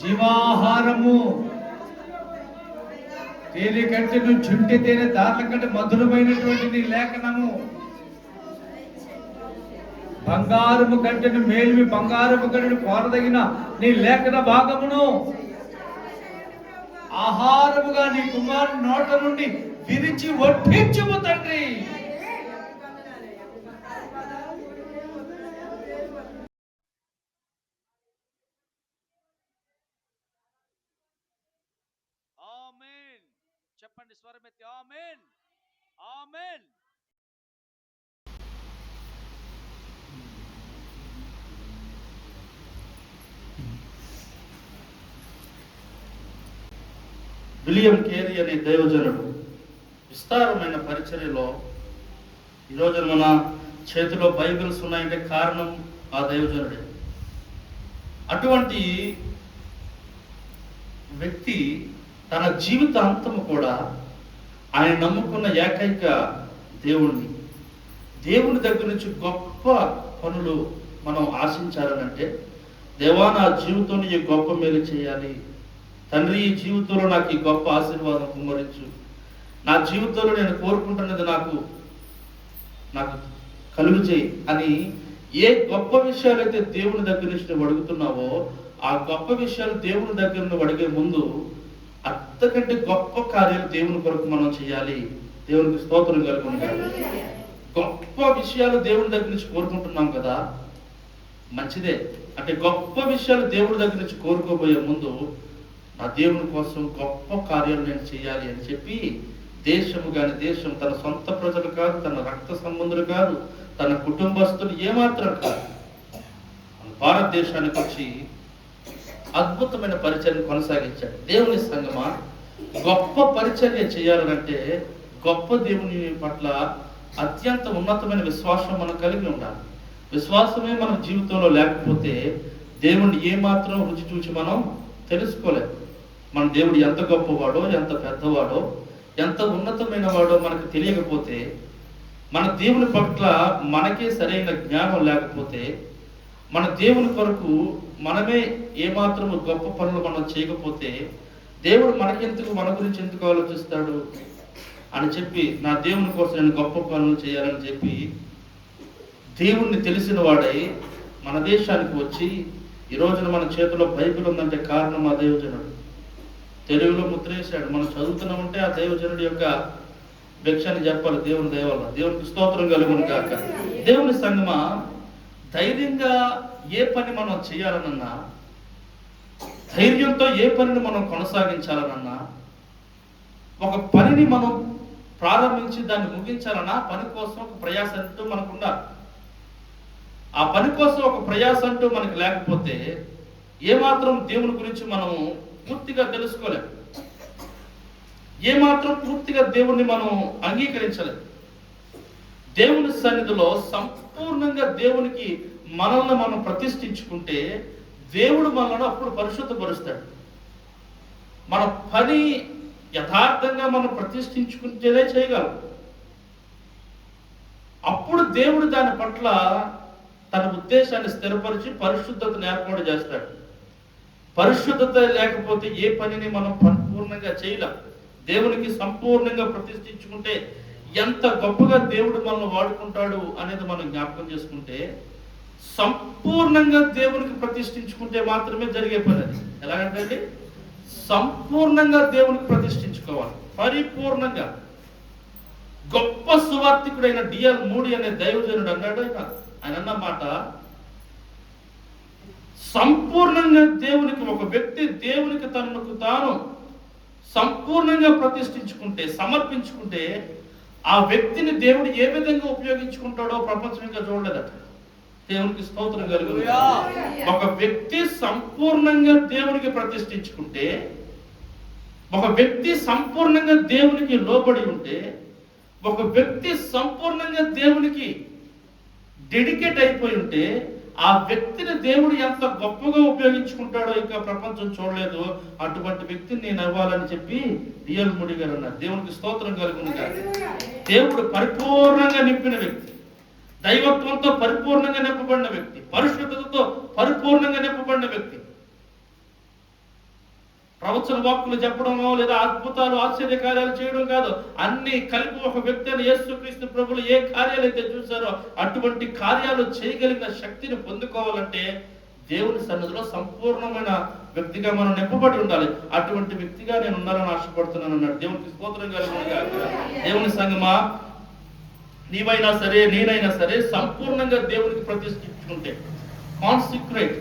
జీవాహారము. తేనె కంటే నువ్వు చుంటి తేనె దారుల కంటే మధురమైనటువంటి నీ లేఖనము. బంగారము కంటే మేలుమి బంగారము కంటే కోరదగిన నీ లేఖన భాగమును ఆహారముగా నీ కుమారుని నోట నుండి విరిచి వడ్డించుము తండ్రి. చెప్పండి స్వరమెత్తి ఆమేన్. ఆమేన్. విలియం కేరీ అనే దైవజనుడు విస్తారమైన పరిచర్యలో, ఈరోజు మన చేతిలో బైబిల్స్ ఉన్నాయంటే కారణం ఆ దైవజనుడే. అటువంటి వ్యక్తి తన జీవితాంతము కూడా ఆయన నమ్ముకున్న ఏకైక దేవుని దగ్గర నుంచి గొప్ప పనులు మనం ఆశించాలనంటే, దేవా నా జీవితంలో ఈ గొప్ప మేలు చేయాలి, తండ్రి ఈ జీవితంలో నాకు ఈ గొప్ప ఆశీర్వాదం కుమ్మరించు, నా జీవితంలో నేను కోరుకుంటున్నది నాకు కలుగు చేయి అని ఏ గొప్ప విషయాలు అయితే దేవుని దగ్గర నుంచి నువ్వు అడుగుతున్నావో, ఆ గొప్ప విషయాలు దేవుని దగ్గర నువ్వు అడిగే ముందు అంతకంటే గొప్ప కార్యాలు దేవుని కొరకు మనం చేయాలి. దేవునికి స్తోత్రం కలుగును. గొప్ప విషయాలు దేవుని దగ్గర నుంచి కోరుకుంటున్నాం కదా, మంచిదే. అంటే గొప్ప విషయాలు దేవుడి దగ్గర నుంచి కోరుకోబోయే ముందు నా దేవుని కోసం గొప్ప కార్యాలు నేను చేయాలి అని చెప్పి దేశం తన సొంత ప్రజలు కాదు, తన రక్త సంబంధులు కాదు, తన కుటుంబస్తులు ఏమాత్రం కాదు, భారతదేశానికి వచ్చి అద్భుతమైన పరిచర్య కొనసాగించాడు. దేవుని సంగమా, గొప్ప పరిచర్య చేయాలంటే గొప్ప దేవుని పట్ల అత్యంత ఉన్నతమైన విశ్వాసం మనం కలిగి ఉండాలి. విశ్వాసమే మన జీవితంలో లేకపోతే దేవుణ్ణి ఏమాత్రం రుచి చూచి మనం తెలుసుకోలేము. మన దేవుడు ఎంత గొప్పవాడో, ఎంత పెద్దవాడో, ఎంత ఉన్నతమైన వాడో మనకు తెలియకపోతే, మన దేవుని పట్ల మనకే సరైన జ్ఞానం లేకపోతే, మన దేవుని కొరకు మనమే ఏమాత్రము గొప్ప పనులు మనం చేయకపోతే, దేవుడు మనకెందుకు, మన గురించి ఎందుకు ఆలోచిస్తాడు అని చెప్పి నా దేవుని కోసం నేను గొప్ప పనులు చేయాలని చెప్పి దేవుణ్ణి తెలిసిన వాడై మన దేశానికి వచ్చి ఈ రోజున మన చేతిలో బైబిల్ ఉందంటే కారణం ఆ దైవజనుడు. తెలుగులో ముద్రేశాడు. మనం చదువుతున్నామంటే ఆ దైవజనుడి యొక్క భిక్షని చెప్పాలి. దేవుని దయ వల్ల దేవునికి స్తోత్రం కలుగును కాక. దేవుని సంగమా, ధైర్యంగా ఏ పని మనం చేయాలనన్నా, ధైర్యంతో ఏ పనిని మనం కొనసాగించాలనన్నా, ఒక పనిని మనం ప్రారంభించి దాన్ని ముగించాలన్నా పని కోసం ఒక ప్రయాస అంటూ మనకుండాలి. ఆ పని కోసం ఒక ప్రయాస అంటూ మనకు లేకపోతే ఏమాత్రం దేవుని గురించి మనం పూర్తిగా తెలుసుకోలేం, ఏమాత్రం పూర్తిగా దేవుణ్ణి మనం అంగీకరించలేం. దేవుని సన్నిధిలో సంపూర్ణంగా దేవునికి మనల్ని మనం ప్రతిష్ఠించుకుంటే దేవుడు మనల్ని అప్పుడు పరిశుద్ధపరుస్తాడు. మన పని యథార్థంగా మనం ప్రతిష్ఠించుకుంటేనే చేయగలం. అప్పుడు దేవుడు దాని పట్ల తన ఉద్దేశాన్ని స్థిరపరిచి పరిశుద్ధతను ఏర్పాటు చేస్తాడు. పరిశుద్ధత లేకపోతే ఏ పనిని మనం పరిపూర్ణంగా చేయలేం. దేవునికి సంపూర్ణంగా ప్రతిష్ఠించుకుంటే ఎంత గొప్పగా దేవుడు మనల్ని వాడుకుంటాడు అనేది మనం జ్ఞాపకం చేసుకుంటే, సంపూర్ణంగా దేవునికి ప్రతిష్ఠించుకుంటే మాత్రమే జరిగే పని. అది ఎలాగంటే సంపూర్ణంగా దేవునికి ప్రతిష్ఠించుకోవాలి, పరిపూర్ణంగా. గొప్ప సువార్తికుడైన డిఎల్ మూడీ అనే దైవజనుడు అన్నాడు, ఆయన అన్నమాట, సంపూర్ణంగా దేవునికి, ఒక వ్యక్తి దేవునికి తనకు తాను సంపూర్ణంగా ప్రతిష్ఠించుకుంటే, సమర్పించుకుంటే, ఆ వ్యక్తిని దేవుడు ఏ విధంగా ఉపయోగించుకుంటాడో ప్రపంచం ఇంకా చూడలేదట. దేవునికి స్తోత్రం కలుగును. ఒక వ్యక్తి సంపూర్ణంగా దేవునికి ప్రతిష్ఠించుకుంటే, ఒక వ్యక్తి సంపూర్ణంగా దేవునికి లోబడి ఉంటే, ఒక వ్యక్తి సంపూర్ణంగా దేవునికి డెడికేట్ అయిపోయి ఉంటే, ఆ వ్యక్తిని దేవుడు ఎంత గొప్పగా ఉపయోగించుకుంటాడో ఇంకా ప్రపంచం చూడలేదు. అటువంటి వ్యక్తిని నేను అవ్వాలని చెప్పి డిఎల్ మూడీ గారు అన్నారు. దేవునికి స్తోత్రం కలుగును గాక. దేవుడు పరిపూర్ణంగా నింపిన వ్యక్తి, దైవత్వంతో పరిపూర్ణంగా నింపబడిన వ్యక్తి, పరిశుద్ధతతో పరిపూర్ణంగా నింపబడిన వ్యక్తి. ప్రవచన వాక్కులు చెప్పడమో లేదా అద్భుతాలు ఆశ్చర్య కార్యాలు చేయడం కాదు. అన్ని కలిపి ఒక వ్యక్తి అని యేసుక్రీస్తు ప్రభులు ఏ కార్యాలు అయితే చూశారో అటువంటి కార్యాలు చేయగలిగిన శక్తిని పొందుకోవాలంటే దేవుని సన్నిధిలో సంపూర్ణమైన వ్యక్తిగా మనం నింపబడి ఉండాలి. అటువంటి వ్యక్తిగా నేను ఉండాలని ఆశపడుతున్నాను అన్నాడు. దేవునికి స్తోత్రం కలుగునుగాక. దేవుని సంగమా, నీవైనా సరే నేనైనా సరే సంపూర్ణంగా దేవునికి ప్రతిష్ఠించుకుంటే, కాన్సిక్రేట్,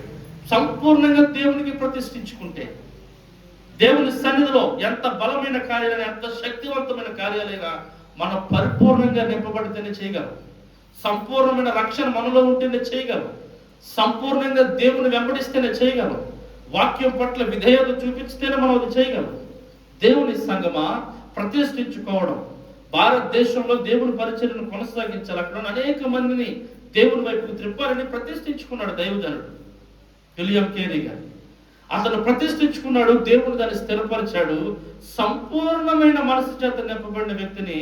సంపూర్ణంగా దేవునికి ప్రతిష్ఠించుకుంటే, దేవుని సన్నిధిలో ఎంత బలమైన కార్యాలైనా ఎంత శక్తివంతమైన కార్యాలైనా మనం పరిపూర్ణంగా నింపబడితేనే చేయగలం. సంపూర్ణమైన రక్షణ మనలో ఉంటేనే చేయగలం. సంపూర్ణంగా దేవుని వెంబడిస్తేనే చేయగలం. వాక్యం పట్ల విధేయత చూపిస్తేనే మనం అది చేయగలం. దేవుని సంగమా, ప్రతిష్ఠించుకోవడం, భారతదేశంలో దేవుని పరిచర్యను కొనసాగించాలి. అక్కడ అనేక మందిని దేవుని వైపుకు త్రిప్పాలని ప్రతిష్ఠించుకున్నాడు దైవజనుడు విలియం కేరీ గారు. అతను ప్రతిష్ఠించుకున్నాడు, దేవుడు దాన్ని స్థిరపరిచాడు. సంపూర్ణమైన మనసు చేత నింపబడిన వ్యక్తిని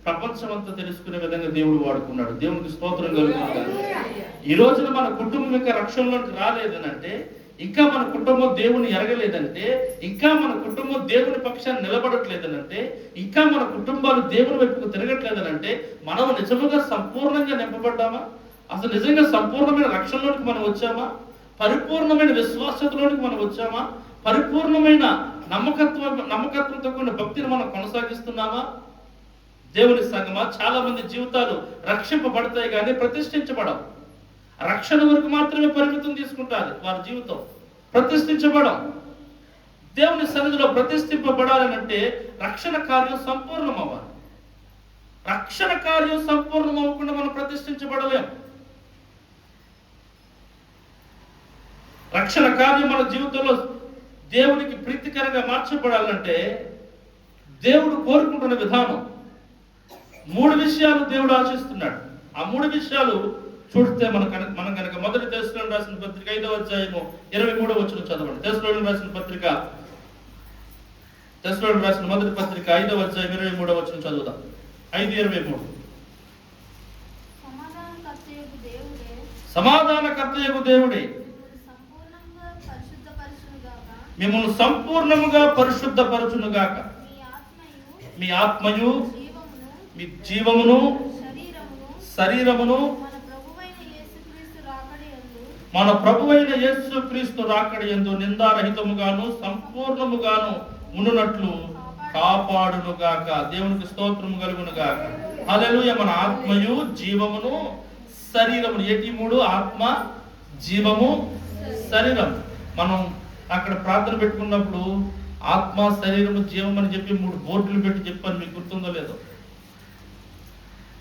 ప్రపంచమంతా తెలుసుకునే విధంగా దేవుడు వాడుకున్నాడు. దేవునికి స్తోత్రం కలుగుతుంది. ఈ రోజున మన కుటుంబం ఇంకా రక్షణలోకి రాలేదనంటే, ఇంకా మన కుటుంబం దేవుని ఎరగలేదంటే, ఇంకా మన కుటుంబం దేవుని పక్షాన్ని నిలబడట్లేదనంటే, ఇంకా మన కుటుంబాలు దేవుని వైపుకు తిరగట్లేదనంటే, మనం నిజంగా సంపూర్ణంగా నింపబడ్డామా? అసలు నిజంగా సంపూర్ణమైన రక్షణలోనికి మనం వచ్చామా? పరిపూర్ణమైన విశ్వాసతలోనికి మనం వచ్చామా? పరిపూర్ణమైన నమ్మకత్వంతో కూడిన భక్తిని మనం కొనసాగిస్తున్నామా? దేవుని సంగమా, చాలా మంది జీవితాలు రక్షింపబడతాయి కానీ ప్రతిష్ఠించబడవు. రక్షణ వరకు మాత్రమే పరిమితం తీసుకుంటారు వారి జీవితం, ప్రతిష్ఠించబడం. దేవుని సన్నిధిలో ప్రతిష్ఠింపబడాలనంటే రక్షణ కార్యం సంపూర్ణం అవ్వాలి. రక్షణ కార్యం సంపూర్ణం అవ్వకుండా మనం ప్రతిష్ఠించబడలేం. రక్షణ కార్యం మన జీవితంలో దేవునికి ప్రీతికరంగా మార్చబడాలంటే దేవుడు కోరుకుంటున్న విధానం 3 విషయాలు దేవుడు ఆశిస్తున్నాడు. ఆ 3 విషయాలు చూస్తే మనం కనుక మొదటి తెస్సలోనికీయులకు రాసిన పత్రిక 5వ అధ్యాయము 23వ వచనం చదవండి. తెస్సలోనికీయులకు రాసిన మొదటి పత్రిక 5వ అధ్యాయం 23వ వచనం చదువుదాం. 5:23. సమాధానకర్తయగు దేవుడే మిమ్మల్ని సంపూర్ణముగా పరిశుద్ధపరచునుగాక. మీ ఆత్మయు, మీ జీవమును, శరీరమును మన ప్రభువైన యేసుక్రీస్తు రాకడ యందు నిందారహితముగాను సంపూర్ణముగాను ఉండునట్లు కాపాడునుగాక. దేవునికి స్తోత్రము కలుగునుగాక. హల్లెలూయా. మన ఆత్మయు, జీవమును, శరీరమును, ఏటి 3? ఆత్మ, జీవము, శరీరం. మనం అక్కడ ప్రార్థన పెట్టుకున్నప్పుడు ఆత్మ, శరీరము, జీవం అని చెప్పి 3 బోర్డులు పెట్టి చెప్పాను. మీకు గుర్తుందో లేదో?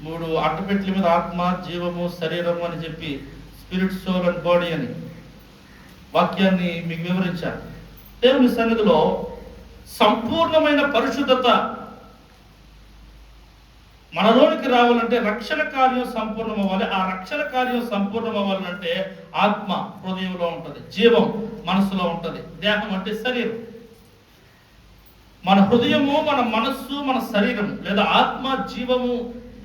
3 అట్టపెట్ల మీద ఆత్మ, జీవము, శరీరము అని చెప్పి, స్పిరిట్, సోల్ అండ్ బాడీ అని వాక్యాన్ని మీకు వివరించాను. దేవుని సన్నిధిలో సంపూర్ణమైన పరిశుద్ధత మనలోనికి రావాలంటే రక్షణ కార్యం సంపూర్ణం అవ్వాలి. ఆ రక్షణ కార్యం సంపూర్ణం అవ్వాలంటే ఆత్మ హృదయంలో ఉంటుంది, జీవం మనసులో ఉంటుంది, దేహం అంటే శరీరం. మన హృదయము, మన మనస్సు, మన శరీరం లేదా ఆత్మ, జీవము,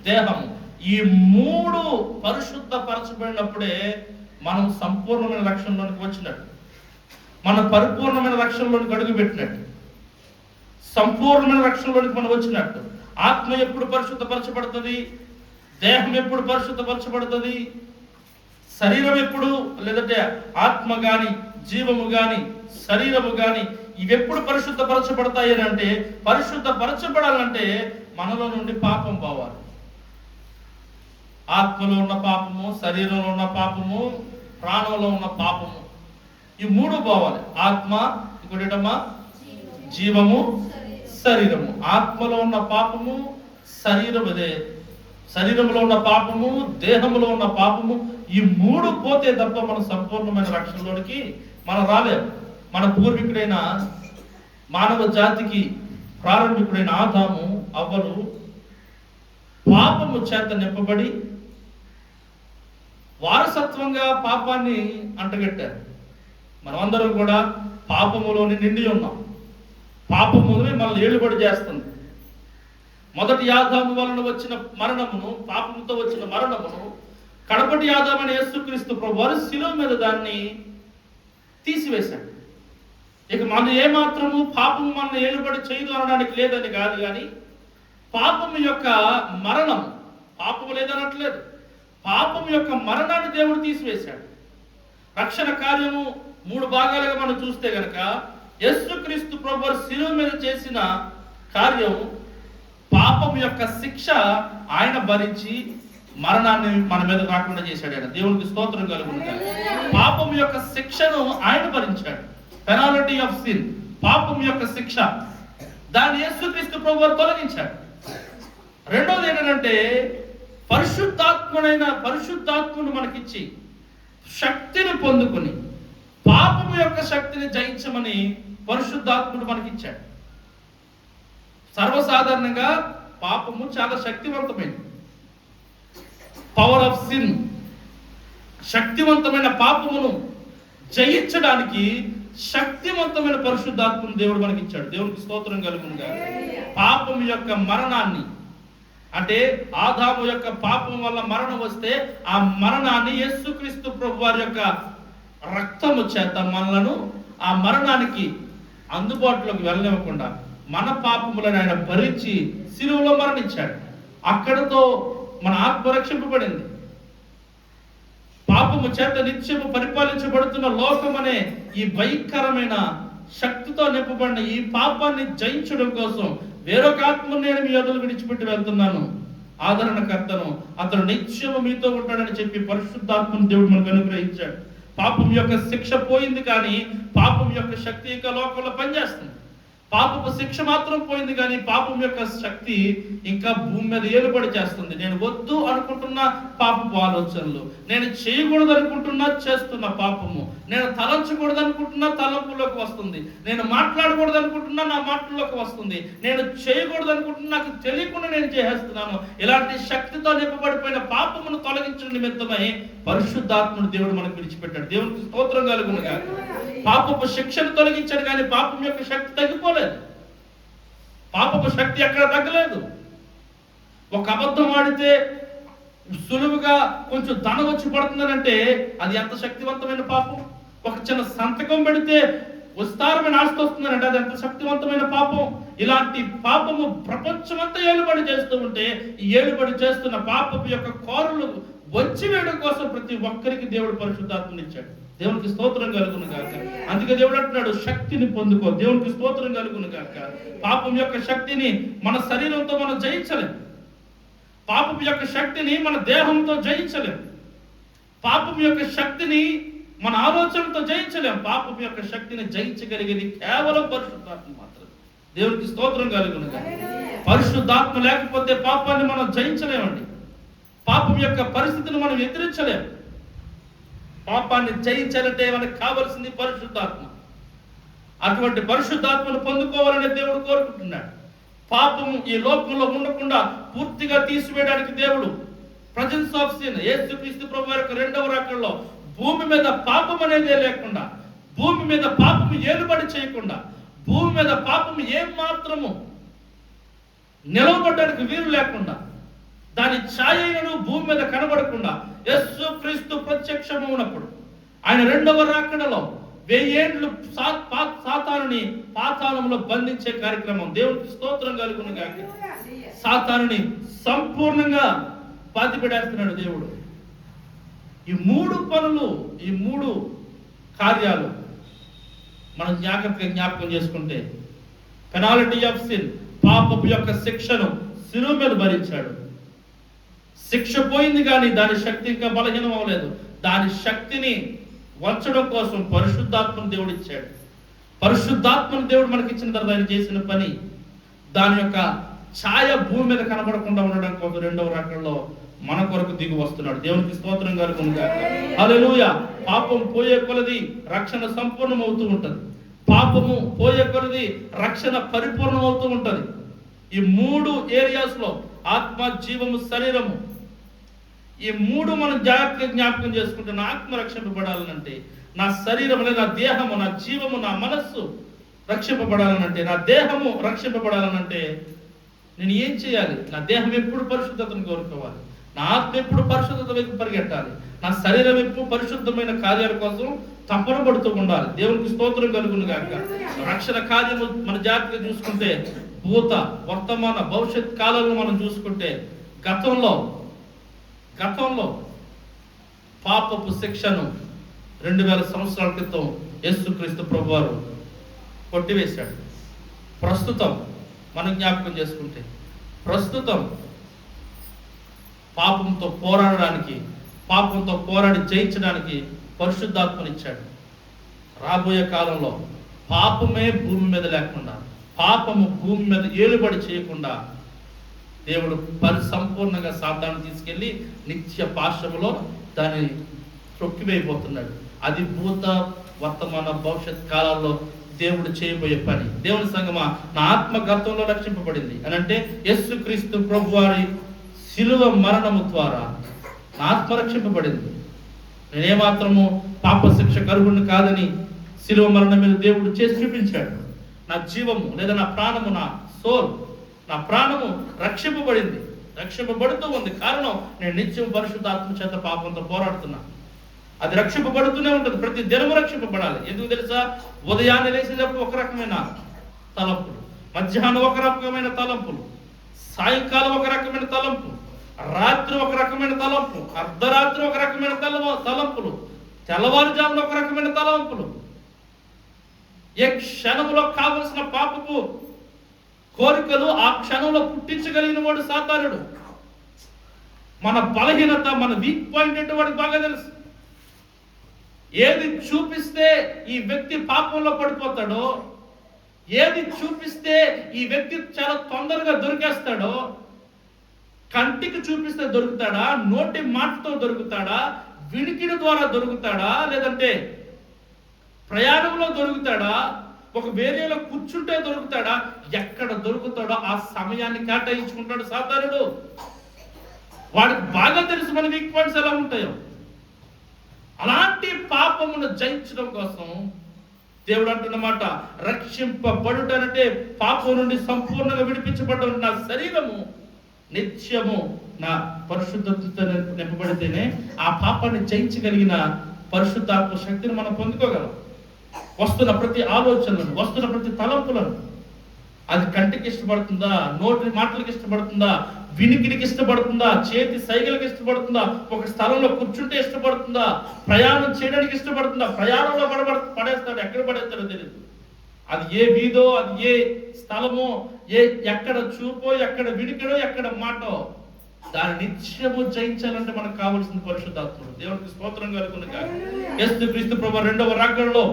దేహము, ఈ 3 పరిశుద్ధపరచబడినప్పుడే మనం సంపూర్ణమైన రక్షణలోనికి వచ్చినట్టు, మన పరిపూర్ణమైన రక్షణలోనికి అడుగుపెట్టినట్టు, సంపూర్ణమైన రక్షణలోనికి మనం వచ్చినట్టు. ఆత్మ ఎప్పుడు పరిశుద్ధపరచబడుతుంది? దేహం ఎప్పుడు పరిశుద్ధపరచబడుతుంది? శరీరం ఎప్పుడు, లేదంటే ఆత్మ గాని, జీవము గాని, శరీరము గాని ఇవెప్పుడు పరిశుద్ధపరచబడతాయి అని అంటే, పరిశుద్ధపరచబడాలంటే మనలో నుండి పాపం పోవాలి. ఆత్మలో ఉన్న పాపము, శరీరంలో ఉన్న పాపము, ప్రాణంలో ఉన్న పాపము, ఈ 3 పోవాలి. ఆత్మ, ఇంకోటేటమ్మా, జీవము, శరీరము. ఆత్మలో ఉన్న పాపము, శరీరంలో ఉన్న పాపము, దేహంలో ఉన్న పాపము, ఈ 3 పోతే తప్ప మనం సంపూర్ణమైన రక్షణలోనికి మనం రాలేము. మన పూర్వీకుడైన మానవ జాతికి ప్రారంభికుడైన ఆదాము, అవ్వలు పాపము చేత నింపబడి వారసత్వంగా పాపాన్ని అంటగట్టారు. మనమందరం కూడా పాపములోని నిండి ఉన్నాం. పాపమునే మనల్ని ఏలుబడి చేస్తుంది. మొదటి ఆదాము వలన వచ్చిన మరణమును, పాపముతో వచ్చిన మరణమును కడపటి ఆదామని యేసుక్రీస్తు ప్రభువారు శిలువ మీద దాన్ని తీసివేశాడు. ఇక మనం ఏమాత్రము పాపం మనల్ని ఏలుబడి చేయదు అనడానికి లేదని కాదు, కానీ పాపం యొక్క మరణం, పాపం లేదనట్లేదు, పాపం యొక్క మరణాన్ని దేవుడు తీసివేశాడు. రక్షణ కార్యము 3 భాగాలుగా మనం చూస్తే గనక యేసుక్రీస్తు ప్రభువు శిలువ మీద చేసిన కార్యం, పాపం యొక్క శిక్ష ఆయన భరించి మరణాన్ని మన మీద రాకుండా చేశాడు. ఆయన దేవునికి స్తోత్రం కలుగునుగాక. పాపం యొక్క శిక్షను ఆయన భరించాడు. పెనాల్టీ ఆఫ్ సిన్, పాపం యొక్క శిక్ష, దాన్ని యేసుక్రీస్తు ప్రభువు తొలగించాడు. రెండోది ఏంటంటే పరిశుద్ధాత్మను మనకిచ్చి శక్తిని పొందుకొని పాపము యొక్క శక్తిని జయించమని పరిశుద్ధాత్ముడు మనకిచ్చాడు. సర్వసాధారణంగా పాపము చాలా శక్తివంతమైనది. పవర్ ఆఫ్ సిన్, శక్తివంతమైన పాపమును జయించడానికి శక్తివంతమైన పరిశుద్ధాత్మను దేవుడు మనకిచ్చాడు. దేవునికి స్తోత్రం కలుగునుగాక. పాపం యొక్క మరణాన్ని, అంటే ఆదాము యొక్క పాపం వల్ల మరణం వస్తే ఆ మరణాన్ని యేసుక్రీస్తు ప్రభు వారి యొక్క రక్తము చేత మనలను ఆ మరణానికి అందుబాటులోకి వెళ్ళనివ్వకుండా మన పాపములను ఆయన భరించి శిలువలో మరణించాడు. అక్కడతో మన ఆత్మ రక్షింపబడింది. పాపము చేత నిత్యము పరిపాలించబడుతున్న లోకం అనే ఈ భయంకరమైన శక్తితో నింపబడిన ఈ పాపాన్ని జయించడం కోసం వేరొక ఆత్మను నేను మీ ఎదురు విడిచిపెట్టి వెళ్తున్నాను, ఆదరణకర్తను, అతను నిత్యము మీతో ఉంటాడని చెప్పి పరిశుద్ధాత్మను దేవుడు మనకు అనుగ్రహించాడు. పాపం యొక్క శిక్ష పోయింది, కానీ పాపం యొక్క శక్తి ఇంకా లోకంలో పనిచేస్తుంది. పాపపు శిక్ష మాత్రం పోయింది, కానీ పాపం యొక్క శక్తి ఇంకా భూమి మీద ఏలుబడి చేస్తుంది. నేను వద్దు అనుకుంటున్న పాపపు ఆలోచనలు, నేను చేయకూడదు అనుకుంటున్నా చేస్తున్న పాపము, నేను తలంచకూడదు అనుకుంటున్నా తలంపులోకి వస్తుంది, నేను మాట్లాడకూడదు అనుకుంటున్నా నా మాటల్లోకి వస్తుంది, నేను చేయకూడదు అనుకుంటున్నా నాకు తెలియకుండా నేను చేసేస్తున్నాను. ఇలాంటి శక్తితో నింపబడిపోయిన పాపమును తొలగించిన నిమిత్తమై పరిశుద్ధాత్మను దేవుడు మనకు విడిచిపెట్టాడు. దేవునికి స్తోత్రం కలుగునుగాక. పాపపు శిక్షను తొలగించాడు, కానీ పాపం యొక్క శక్తి తగ్గిపోలేదు. పాపపు శక్తి ఎక్కడ తగ్గలేదు. ఒక అబద్ధం ఆడితే సులువుగా కొంచెం ధనం వచ్చి పడుతుందనంటే అది ఎంత శక్తివంతమైన పాపం. ఒక చిన్న సంతకం పెడితే విస్తారమైన ఆస్తి వస్తుందనంటే అది ఎంత శక్తివంతమైన పాపం. ఇలాంటి పాపము ప్రపంచమంతా ఏలుబడి చేస్తూ ఉంటే ఈ ఏలుబడి చేస్తున్న పాపపు యొక్క కోరలు వచ్చి వేయడం కోసం ప్రతి ఒక్కరికి దేవుడు పరిశుద్ధాత్మని ఇచ్చాడు. దేవునికి స్తోత్రం కలుగునుగాక. అందుకే దేవుడు అంటున్నాడు, శక్తిని పొందుకో. దేవునికి స్తోత్రం కలుగునుగాక. పాపం యొక్క శక్తిని మన శరీరంతో మనం జయించలేం. పాపం యొక్క శక్తిని మన దేహంతో జయించలేం. పాపం యొక్క శక్తిని మన ఆలోచనతో జయించలేం. పాపం యొక్క శక్తిని జయించగలిగేది కేవలం పరిశుద్ధాత్మ మాత్రమే. దేవునికి స్తోత్రం కలుగునుగాక. పరిశుద్ధాత్మ లేకపోతే పాపాన్ని మనం జయించలేమండి. పాపం యొక్క పరిస్థితిని మనం ఎదిరించలేం. పాపాన్ని జయించాలంటే మనకు కావలసింది పరిశుద్ధాత్మ. అటువంటి పరిశుద్ధాత్మను పొందుకోవాలని దేవుడు కోరుకుంటున్నాడు. పాపము ఈ లోకంలో ఉండకుండా పూర్తిగా తీసివేయడానికి దేవుడు ప్రజెన్స్ ఆఫ్ సిన్, యేసుక్రీస్తు ప్రభువు యొక్క 2వ రాకడలో భూమి మీద పాపం అనేదే లేకుండా, భూమి మీద పాపము ఏలుబడి చేయకుండా, భూమి మీద పాపము ఏం మాత్రము నిలవబడడానికి వీలు లేకుండా, దాని ఛాయను భూమి మీద కనబడకుండా యేసుక్రీస్తు ప్రత్యక్షమైనప్పుడు ఆయన 2వ రాకడలో 1000 ఏండ్లు సాతానుని పాతాళంలో బంధించే కార్యక్రమం. దేవునికి స్తోత్రం కలుగునుగాక. సాతానుని సంపూర్ణంగా బాధిపెడేస్తున్నాడు దేవుడు. ఈ 3 పనులు, ఈ 3 కార్యాలు మనం జ్ఞాపకం చేసుకుంటే పెనాల్టీ ఆఫ్ సిన్, పాపపు యొక్క శిక్షను శిలువ మీద భరించాడు. శిక్ష పోయింది, కానీ దాని శక్తి ఇంకా బలహీనం అవ్వలేదు. దాని శక్తిని వంచడం కోసం పరిశుద్ధాత్మను దేవుడు ఇచ్చాడు. పరిశుద్ధాత్మను దేవుడు మనకి ఇచ్చిన తర్వాత ఆయన చేసిన పని, దాని యొక్క ఛాయ భూమి మీద కనబడకుండా ఉండడం కోసం 2వ రాకడలో మన కొరకు దిగి వస్తున్నాడు. దేవునికి స్తోత్రం కలుగునుగాక. హల్లెలూయా. పాపం పోయే కొలది రక్షణ సంపూర్ణం అవుతూ ఉంటది. పాపము పోయే కొలది రక్షణ పరిపూర్ణం అవుతూ ఉంటది. ఈ 3 ఏరియాస్ లో ఆత్మ, జీవము, శరీరము, ఈ 3 మనం జాగ్రత్తగా జ్ఞాపకం చేసుకుంటే నా ఆత్మ రక్షింపబడాలనంటే, నా శరీరము, నా దేహము, నా జీవము, నా మనస్సు రక్షింపబడాలనంటే, నా దేహము రక్షింపబడాలనంటే నేను ఏం చేయాలి? నా దేహం ఎప్పుడు పరిశుద్ధతను కోరుకోవాలి, నా ఆత్మ ఎప్పుడు పరిశుద్ధత వైపు పరిగెట్టాలి, నా శరీరం ఎప్పుడు పరిశుద్ధమైన కార్యాల కోసం తపన పడుతూ ఉండాలి. దేవునికి స్తోత్రం కలుగును గాక. రక్షణ కార్యము మన జాగ్రత్తగా చూసుకుంటే, భూత వర్తమాన భవిష్యత్ కాలంలో మనం చూసుకుంటే, గతంలో పాపపు శిక్షను 2000 సంవత్సరాల క్రితం యేసుక్రీస్తు ప్రభువారు కొట్టివేశాడు. ప్రస్తుతం మనం జ్ఞాపకం చేసుకుంటే, ప్రస్తుతం పాపంతో పోరాడి జయించడానికి పరిశుద్ధాత్మనిచ్చాడు. రాబోయే కాలంలో పాపమే భూమి మీద లేకుండా, పాపము భూమి మీద ఏలుబడి చేయకుండా దేవుడు సంపూర్ణంగా సాతాను తీసుకెళ్లి నిత్య పాశములో దాన్ని త్రొక్కివేయబోతున్నాడు. అది భూత వర్తమాన భవిష్యత్ కాలాల్లో దేవుడు చేయబోయే పని. దేవుని సంగమా, నా ఆత్మ గతంలో రక్షింపబడింది అని అంటే యేసుక్రీస్తు ప్రభువారి శిలువ మరణము ద్వారా నా ఆత్మ రక్షింపబడింది. నేనేమాత్రము పాప శిక్ష కరుగుని కాదని శిలువ మరణం మీద దేవుడు చేసి చూపించాడు. నా జీవము లేదా నా ప్రాణము, నా ప్రాణము రక్షింపబడుతూ ఉంది. కారణం, నేను నిత్యం పరిశుద్ధాత్మ చేత పాపంతో పోరాడుతున్నా. అది రక్షింపబడుతూనే ఉంటుంది. ప్రతి దినము రక్షింపబడాలి. ఎందుకు తెలుసా? ఉదయాన్నే లేచేటప్పుడు ఒక రకమైన తలంపులు, మధ్యాహ్నం ఒక రకమైన తలంపులు, సాయంకాలం ఒక రకమైన తలంపు, రాత్రి ఒక రకమైన తలంపు, అర్ధరాత్రి ఒక రకమైన తలంపులు, తెల్లవారుజామున ఒక రకమైన తలంపులు. ఏ క్షణంలో కావలసిన పాపపు కోరికలు ఆ క్షణంలో పుట్టించగలిగిన వాడు సాతానుడు. మన బలహీనత, మన వీక్ పాయింట్ ఏంటో వాడికి బాగా తెలుసు. ఏది చూపిస్తే ఈ వ్యక్తి పాపంలో పడిపోతాడో, ఏది చూపిస్తే ఈ వ్యక్తి చాలా తొందరగా దొరికేస్తాడో, కంటికి చూపిస్తే దొరుకుతాడా, నోటి మాటతో దొరుకుతాడా, వినికిడి ద్వారా దొరుకుతాడా, లేదంటే ప్రయాణంలో దొరుకుతాడా, ఒక వేరేలో కూర్చుంటే దొరుకుతాడా, ఎక్కడ దొరుకుతాడో ఆ సమయాన్ని కేటాయించుకుంటాడు సాతానుడు. వాడికి బాగా తెలుసు మన వీక్ పాయింట్స్ ఎలా ఉంటాయో. అలాంటి పాపమును జయించడం కోసం దేవుడు అంటున్నమాట, రక్షింపబడుటనంటే పాపం నుండి సంపూర్ణంగా విడిపించబడ్డ నా శరీరము నిత్యము నా పరిశుద్ధతతో నింపబడితేనే ఆ పాపాన్ని జయించగలిగిన పరిశుద్ధాత్మ శక్తిని మనం పొందుకోగలం. వస్తున్న ప్రతి ఆలోచనలను, వస్తున్న ప్రతి తలంపులను, అది కంటికి ఇష్టపడుతుందా, నోటి మాటలకు ఇష్టపడుతుందా, వినికిడికి ఇష్టపడుతుందా, చేతి సైగలకు ఇష్టపడుతుందా, ఒక స్థలంలో కూర్చుంటే ఇష్టపడుతుందా, ప్రయాణం చేయడానికి ఇష్టపడుతుందా, ప్రయాణంలో పడేస్తాడు, ఎక్కడ పడేస్తాడో తెలియదు. అది ఏ వీధో, అది ఏ స్థలమో, ఎక్కడ చూపో, ఎక్కడ వినికిడో, ఎక్కడ మాటో, దాన్ని నిత్యము జయించాలంటే మనకు కావాల్సిన పరిశుద్ధాత్ముడు. దేవునికి స్తోత్రం కలుగును గాక. యేసుక్రీస్తు ప్రభువు రెండవ రాకడలో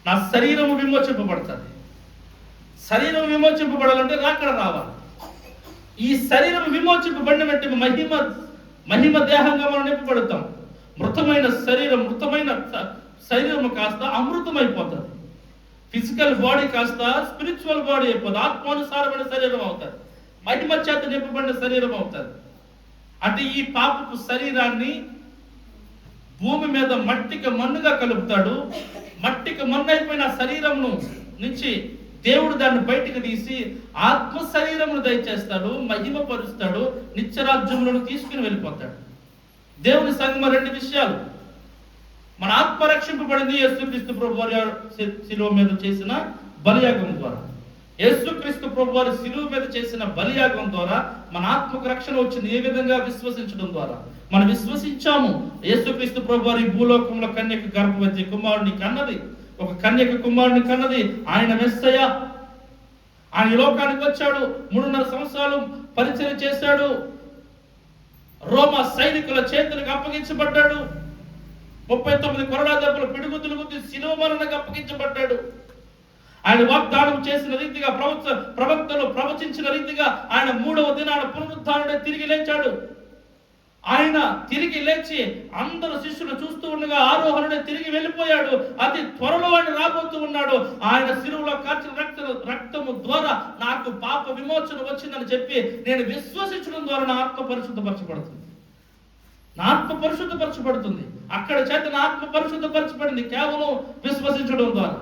నా శరీరము విమోచింపబడుతుంది. శరీరం విమోచింపబడాలంటే రాకడ రావాలి. ఈ శరీరం విమోచింపబడిన వెంటనే మహిమ దేహంగా మనం నింపబడతాం. మృతమైన శరీరం కాస్త అమృతమైపోతుంది. ఫిజికల్ బాడీ కాస్త స్పిరిచువల్ బాడీ అయిపోతుంది. ఆత్మానుసారమైన శరీరం అవుతుంది. మహిమ చేత నింపబడిన శరీరం అవుతుంది. అంటే ఈ పాపపు శరీరాన్ని భూమి మీద మట్టికి మన్నుగా కలుపుతాడు. మట్టికి మన్ను అయిపోయిన శరీరంను నుంచి దేవుడు దాన్ని బయటికి తీసి ఆత్మ శరీరమును దయచేస్తాడు, మహిమపరుస్తాడు, నిత్యరాజ్యములను తీసుకుని వెళ్ళిపోతాడు. దేవుని సంగమ రెండు విషయాలు. మన ఆత్మ రక్షింపబడింది యేసుక్రీస్తు ప్రభువారి శిలువ మీద చేసిన బలియాగం ద్వారా. యేసుక్రీస్తు ప్రభువారి శిలువ మీద చేసిన బలియాగం ద్వారా మన ఆత్మకు రక్షణ వచ్చింది. ఏ విధంగా? విశ్వసించడం ద్వారా. మనం విశ్వసించాము. యేసుక్రీస్తు ప్రభువారి భూలోకంలో కన్యక గర్భవతి కుమారుని కన్నది, ఒక కన్యక కుమారుని కన్నది. ఆయన మెస్సయ్య. ఆయన ఈ లోకానికి వచ్చాడు, 3.5 సంవత్సరాలు పరిచయం చేశాడు. రోమా సైనికుల చేతులకు అప్పగించబడ్డాడు. 39 కొరడా దెబ్బలు పిడుగుతులు గుద్ది శిలువ మరణకు అప్పగించబడ్డాడు. ఆయన వాగ్దానం చేసిన రీతిగా, ప్రవక్తలు ప్రవచించిన రీతిగా ఆయన 3వ దినాన పునరుద్ధానుడే తిరిగి లేచాడు. ఆయన తిరిగి లేచి అందరు శిష్యులు చూస్తూ ఉండగా ఆరోహణుడే తిరిగి వెళ్ళిపోయాడు. అతి త్వరలో ఆయన రాబోతూ ఉన్నాడు. ఆయన శిలువలో కార్చిన రక్తము ద్వారా నాకు పాప విమోచన వచ్చిందని చెప్పి నేను విశ్వసించడం ద్వారా నా ఆత్మ పరిశుద్ధపరచబడుతుంది. నా ఆత్మ పరిశుద్ధపరచబడుతుంది. అక్కడ చేత నా ఆత్మ పరిశుద్ధపరచబడింది కేవలం విశ్వసించడం ద్వారా.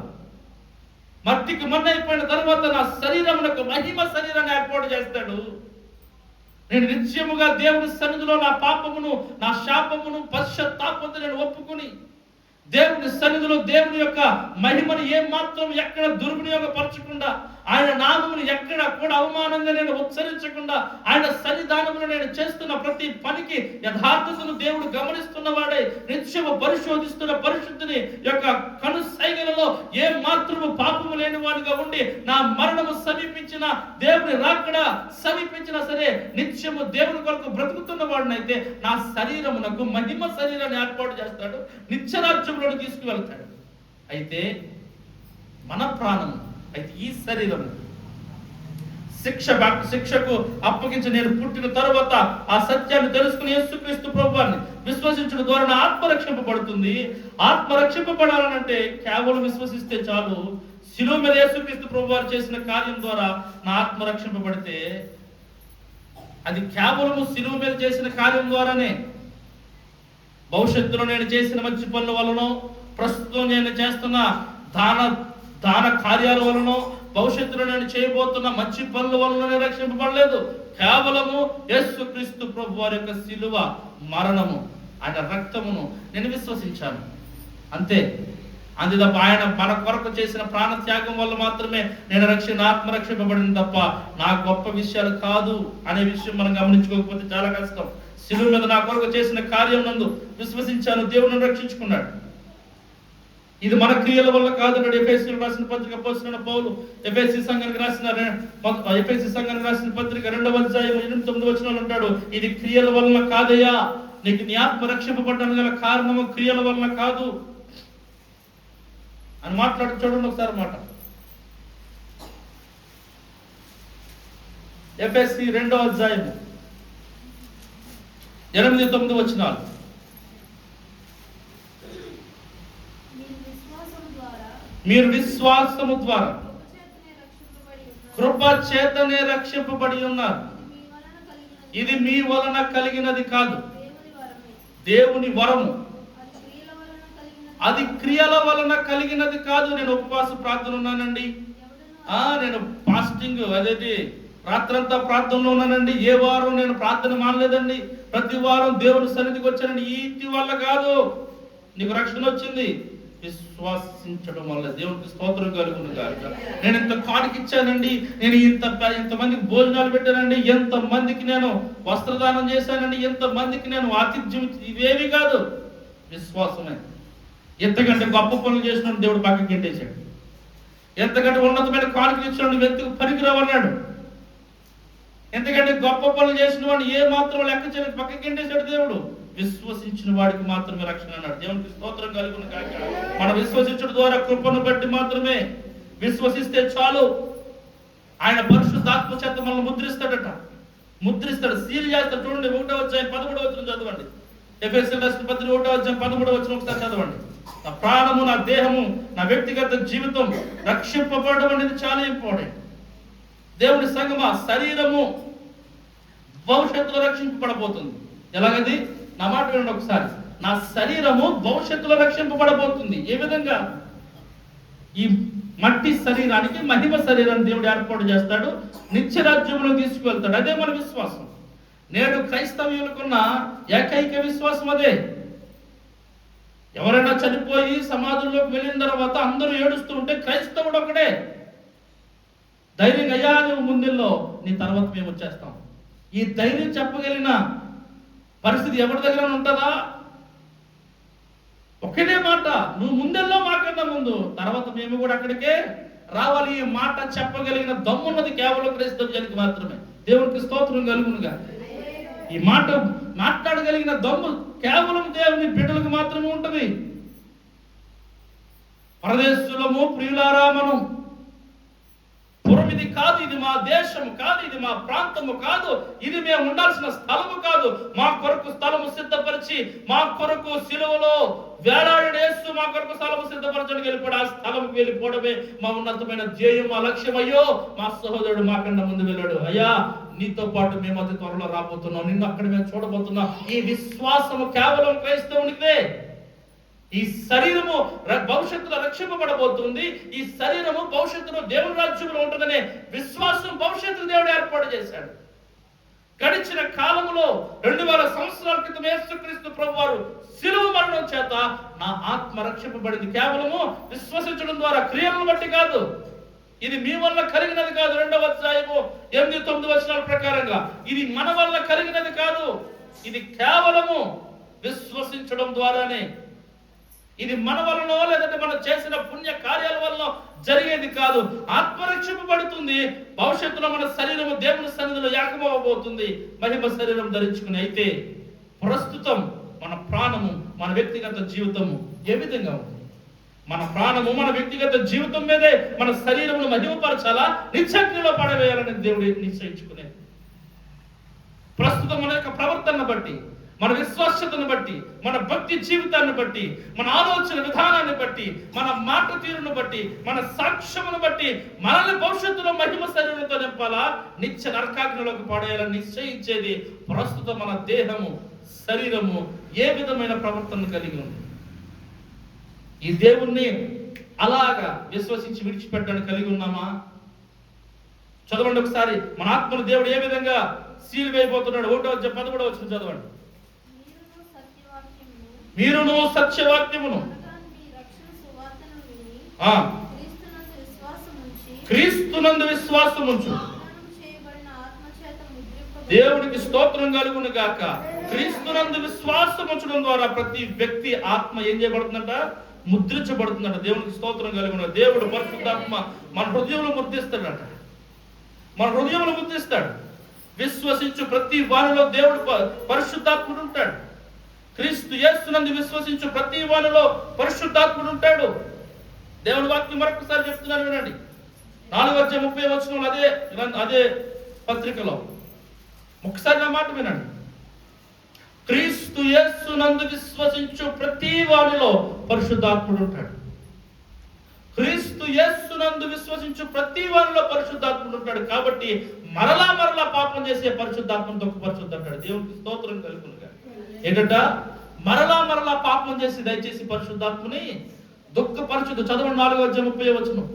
మట్టికి మన్నైపోయిన తర్వాత నా శరీరమునకు మహిమ శరీరాన్ని ఏర్పాటు చేస్తాడు. నేను నిత్యముగా దేవుని సన్నిధిలో నా పాపమును, నా శాపమును, పశ్చాత్తాపంతో నేను ఒప్పుకొని దేవుని సన్నిధిలో దేవుని యొక్క మహిమను ఏమాత్రం ఎక్కడ దుర్వినియోగపరచకుండా, ఆయన నామమును ఎక్కడ కూడా అవమానంగా నేను ఉచ్చరించకుండా, ఆయన సన్నిధానమును నేను చేస్తున్న ప్రతి పనికి యథార్థతను దేవుడు గమనిస్తున్నవాడే, నిత్యము పరిశోధిస్తున్న పరిశుద్ధిని యొక్క కను సైగలలో ఏ మాత్రము పాపము లేని వాడిగా ఉండి, నా మరణము సమీపించిన, దేవుని రాకడ సమీపించినా సరే నిత్యము దేవుని కొరకు బ్రతుకుతున్న వాడినైతే నా శరీరమునకు మహిమ శరీరాన్ని ఏర్పాటు చేస్తాడు, నిత్యరాజ్యంలో తీసుకువెళ్తాడు. అయితే మన ప్రాణము, అయితే ఈ శరీరం శిక్షకు అప్పగించి నేను పుట్టిన తరువాత ఆ సత్యాన్ని తెలుసుకుని యేసుక్రీస్తు ప్రభువాన్ని విశ్వసించడం ద్వారా నా ఆత్మ రక్షింపబడుతుంది. ఆత్మ రక్షింపబడాలనంటే కేవలం విశ్వసిస్తే చాలు. శిలువ మీద యేసుక్రీస్తు ప్రభువారు చేసిన కార్యం ద్వారా నా ఆత్మ రక్షింపబడితే అది కేవలము శిలువ మీద చేసిన కార్యం ద్వారానే. భవిష్యత్తులో నేను చేసిన మంచి పనుల వలనో, ప్రస్తుతం నేను చేస్తున్న దాన కార్యాల వలనో, భవిష్యత్తులో నేను చేయబోతున్న మంచి పనుల వలన నేను రక్షింపబడలేదు. కేవలము యేసుక్రీస్తు ప్రభు వారి యొక్క శిలువ మరణము, ఆయన రక్తమును నేను విశ్వసించాను, అంతే. అంతే తప్ప ఆయన మన కొరకు చేసిన ప్రాణ త్యాగం వల్ల మాత్రమే నేను ఆత్మ రక్షింపబడింది తప్ప నా గొప్ప విషయాలు కాదు అనే విషయం మనం గమనించుకోకపోతే చాలా కష్టం. శిలువ మీద నా కొరకు చేసిన కార్యం నందు విశ్వసించాను, దేవుని రక్షించుకున్నాడు. ఇది మన క్రియల వల్ల కాదు. ఎఫెసీయులకు రాసిన పత్రిక అపోస్తలుడైన పౌలు ఎఫెసీ సంఘానికి రాసిన పత్రిక 2వ అధ్యాయం 8-9 వచనాలు అంటాడు, ఇది క్రియల వలన కాదయ్యా, నీకు నీ ఆత్మ రక్షింపబడడానికి గల కారణము క్రియల వలన కాదు అని మాట్లాడు. చూడండి ఒకసారి మాట. ఎఫెసీ 2వ అధ్యాయము 8-9 వచనాలు. మీరు విశ్వాసము ద్వారా కృప చేతనే రక్షింపబడి ఉన్నారు. ఇది మీ వలన కలిగినది కాదు, దేవుని వరము. అది క్రియల వలన కలిగినది కాదు. నేను ఉపవాస ప్రార్థన ఉన్నానండి, నేను ఫాస్టింగ్ అదేంటి రాత్రంతా ప్రార్థనలో ఉన్నానండి, ఏ వారం నేను ప్రార్థన మానలేదండి, ప్రతి వారం దేవుని సన్నిధికి వచ్చానండి, వీటి వల్ల కాదు నీకు రక్షణ వచ్చింది. విశ్వాసించడం వల్ల. దేవునికి స్తోత్రం కలుగును గాక. నేను ఇంత కాడికి ఇచ్చానండి, నేను ఇంతమందికి భోజనాలు పెట్టానండి, ఎంతమందికి నేను వస్త్రదానం చేశానండి, ఎంతమందికి నేను ఆతిథ్యం, ఇవేవి కాదు, విశ్వాసమే. ఎంతకంటే గొప్ప పనులు చేసిన దేవుడు పక్కకి గెట్టేశాడు. ఎంతకంటే ఉన్నతమైన కానుకలు ఇచ్చిన వ్యక్తికి పనికిరావన్నాడు. ఎందుకంటే గొప్ప పనులు చేసిన వాడిని ఏ మాత్రం లెక్క చేయలేదు, పక్కకి గెట్టేశాడు దేవుడు. విశ్వసించిన వాడికి మాత్రమే రక్షణ అన్నాడు. దేవునికి స్తోత్రం కలుగును గాక. మనం విశ్వసించడం ద్వారా కృపను బట్టి మాత్రమే విశ్వసిస్తే చాలు. ఆయన పరిశుద్ధాత్మ చేత మనల్ని ముద్రిస్తాడట, ముద్రిస్తాడు, సీల్ చేస్తాడు. చూడండి 1వ అధ్యాయం 13వ వచనం చదవండి. ఎఫెసీయులకు రాసిన పత్రిక 1వ అధ్యాయం 13వ వచనం ఒకసారి చదవండి. నా ప్రాణము, నా దేహము, నా వ్యక్తిగత జీవితం రక్షింపబడడం అనేది చాలా ఇంపార్టెంట్. దేవుని సంగమా, శరీరము భవిష్యత్తులో రక్షింపబడబోతుంది. ఎలాగది? నా మాట వినండి ఒకసారి. నా శరీరము భవిష్యత్తులో రక్షింపబడబోతుంది. ఏ విధంగా? ఈ మట్టి శరీరానికి మహిమ శరీరాన్ని దేవుడు ఏర్పాటు చేస్తాడు, నిత్యరాజ్యంలో తీసుకువెళ్తాడు. అదే మన విశ్వాసం. నేడు క్రైస్తవులకున్న ఏకైక విశ్వాసం అదే. ఎవరైనా చనిపోయి సమాధుల్లోకి వెళ్ళిన తర్వాత అందరూ ఏడుస్తూ ఉంటే క్రైస్తవుడు ఒకడే ధైర్యం, అయ్యా నువ్వు ముందుల్లో, నీ తర్వాత మేము వచ్చేస్తాం. ఈ ధైర్యం చెప్పగలిగిన పరిస్థితి ఎవరి దగ్గర ఉంటుందా? ఒకటే మాట, నువ్వు ముందెల్లో మాకన్నా ముందు, తర్వాత మేము కూడా అక్కడికే రావాలి. ఈ మాట చెప్పగలిగిన దమ్మున్నది కేవలం క్రైస్తవ్యానికి మాత్రమే. దేవునికి స్తోత్రం కలుగునుగా. ఈ మాట మాట్లాడగలిగిన దమ్ము కేవలం దేవుని బిడ్డలకు మాత్రమే ఉంటుంది. పరదేశులము, ప్రియులారా, మనం పురం ఇది కాదు, ఇది మా దేశము కాదు, ఇది మా ప్రాంతము కాదు, ఇది మేము ఉండాల్సిన స్థలము కాదు. మా కొరకు స్థలము సిద్ధపరిచి, మా కొరకు సిలువలో వేలాడిన యేసు మా కొరకు స్థలము సిద్ధపరచడానికి వెళ్ళిపోయాడు. ఆ స్థలంకి వెళ్ళిపోవడమే మా ఉన్నతమైన ధ్యేయం, మా లక్ష్యం. అయ్యో, మా సహోదరుడు మాకన్నా ముందు వెళ్ళాడు, అయ్యా నీతో పాటు మేము అతి త్వరలో రాబోతున్నాం, నిన్ను అక్కడ మేము చూడబోతున్నాం. ఈ విశ్వాసము కేవలం క్రైస్తవునికే. ఈ శరీరము భవిష్యత్తులో రక్షింపబడబోతుంది. ఈ శరీరము భవిష్యత్తులో దేవుని రాజ్యంలో ఉంటుందనే విశ్వాసం భవిష్యత్తులో దేవుడు ఏర్పాటు చేశాడు. గడిచిన కాలంలో 2000 సంవత్సరాల క్రితం యేసుక్రీస్తు ప్రభువారు శిలువ మరణం చేత నా ఆత్మ రక్షింపబడింది. కేవలము విశ్వసించడం ద్వారా, క్రియలను బట్టి కాదు. ఇది మీ వల్ల కలిగినది కాదు. 2వ అధ్యాయము 8-9 వచనాల ప్రకారంగా ఇది మన వల్ల కలిగినది కాదు. ఇది కేవలము విశ్వసించడం ద్వారానే. ఇది మన వలనో లేదంటే మనం చేసిన పుణ్య కార్యాల వల్ల జరిగేది కాదు. ఆత్మ రక్షింపబడుతుంది. భవిష్యత్తులో మన శరీరము దేవుని సన్నిధిలో ఏకమవబోతుంది, మహిమ శరీరం ధరించుకుని. అయితే ప్రస్తుతం మన ప్రాణము, మన వ్యక్తిగత జీవితము ఏ విధంగా ఉంది? మన ప్రాణము, మన వ్యక్తిగత జీవితం మీదే మన శరీరమును మహిమపరచాలా, నిత్యగ్నిలో పడవేయాలని దేవుడు నిశ్చయించుకునేది. ప్రస్తుతం మన యొక్క ప్రవర్తనను బట్టి, మన విశ్వాసతను బట్టి, మన భక్తి జీవితాన్ని బట్టి, మన ఆలోచన విధానాన్ని బట్టి, మన మాట తీరును బట్టి, మన సాక్ష్యమును బట్టి మనల్ని భవిష్యత్తులో మహిమ శరీరంతో నింపాలా, నిత్య నరకాగ్నిలోకి పడేయాలని నిశ్చయించేది ప్రస్తుతం మన దేహము, శరీరము ఏ విధమైన ప్రవర్తన కలిగి ఉంది. ఈ దేవుణ్ణి అలాగా విశ్వసించి విడిచిపెట్టడానికి కలిగి ఉన్నామా? చదవండి ఒకసారి. మన ఆత్మను దేవుడు ఏ విధంగా సీల్ వేయబోతున్నాడు. 1వ వచనం చదవండి. మీరును సత్యవాక్యమును క్రీస్తునందు విశ్వాసముంచు. దేవునికి స్తోత్రం కలుగును గాక. క్రీస్తునందు విశ్వాసముంచడం ద్వారా ప్రతి వ్యక్తి ఆత్మ ఏం చేయబడుతుందంట? ముద్రించబడుతుందంట. దేవునికి స్తోత్రం కలుగును. దేవుడు పరిశుద్ధాత్మ మన హృదయంలో ముద్రిస్తాడట. మన హృదయంలో ముద్రిస్తాడు. విశ్వసించు ప్రతి వారిలో దేవుడు పరిశుద్ధాత్ముడు ఉంటాడు. క్రీస్తు యేసునందు విశ్వసించు ప్రతి వారిలో పరిశుద్ధాత్ముడు ఉంటాడు. దేవుని వాక్యం మరొకసారి చెప్తున్నాను, వినండి. 4:30 వచనంలో అదే పత్రికలో ఒకసారి నా మాట వినండి. క్రీస్తు యేసునందు విశ్వసించు ప్రతి వారిలో పరిశుద్ధాత్ముడు ఉంటాడు. క్రీస్తు యేసునందు విశ్వసించు ప్రతి వారిలో పరిశుద్ధాత్ముడు ఉంటాడు. కాబట్టి మరలా పాపం చేసే పరిశుద్ధాత్మను దుఃఖపరచొద్దంటాడు. దేవునికి స్తోత్రం కలుగునుగా. ఏంటంట? మరలా పాపం చేసి దయచేసి పరిశుద్ధాత్మని దుఃఖపరచొద్దు. చదవండి. 4:30 వచనం.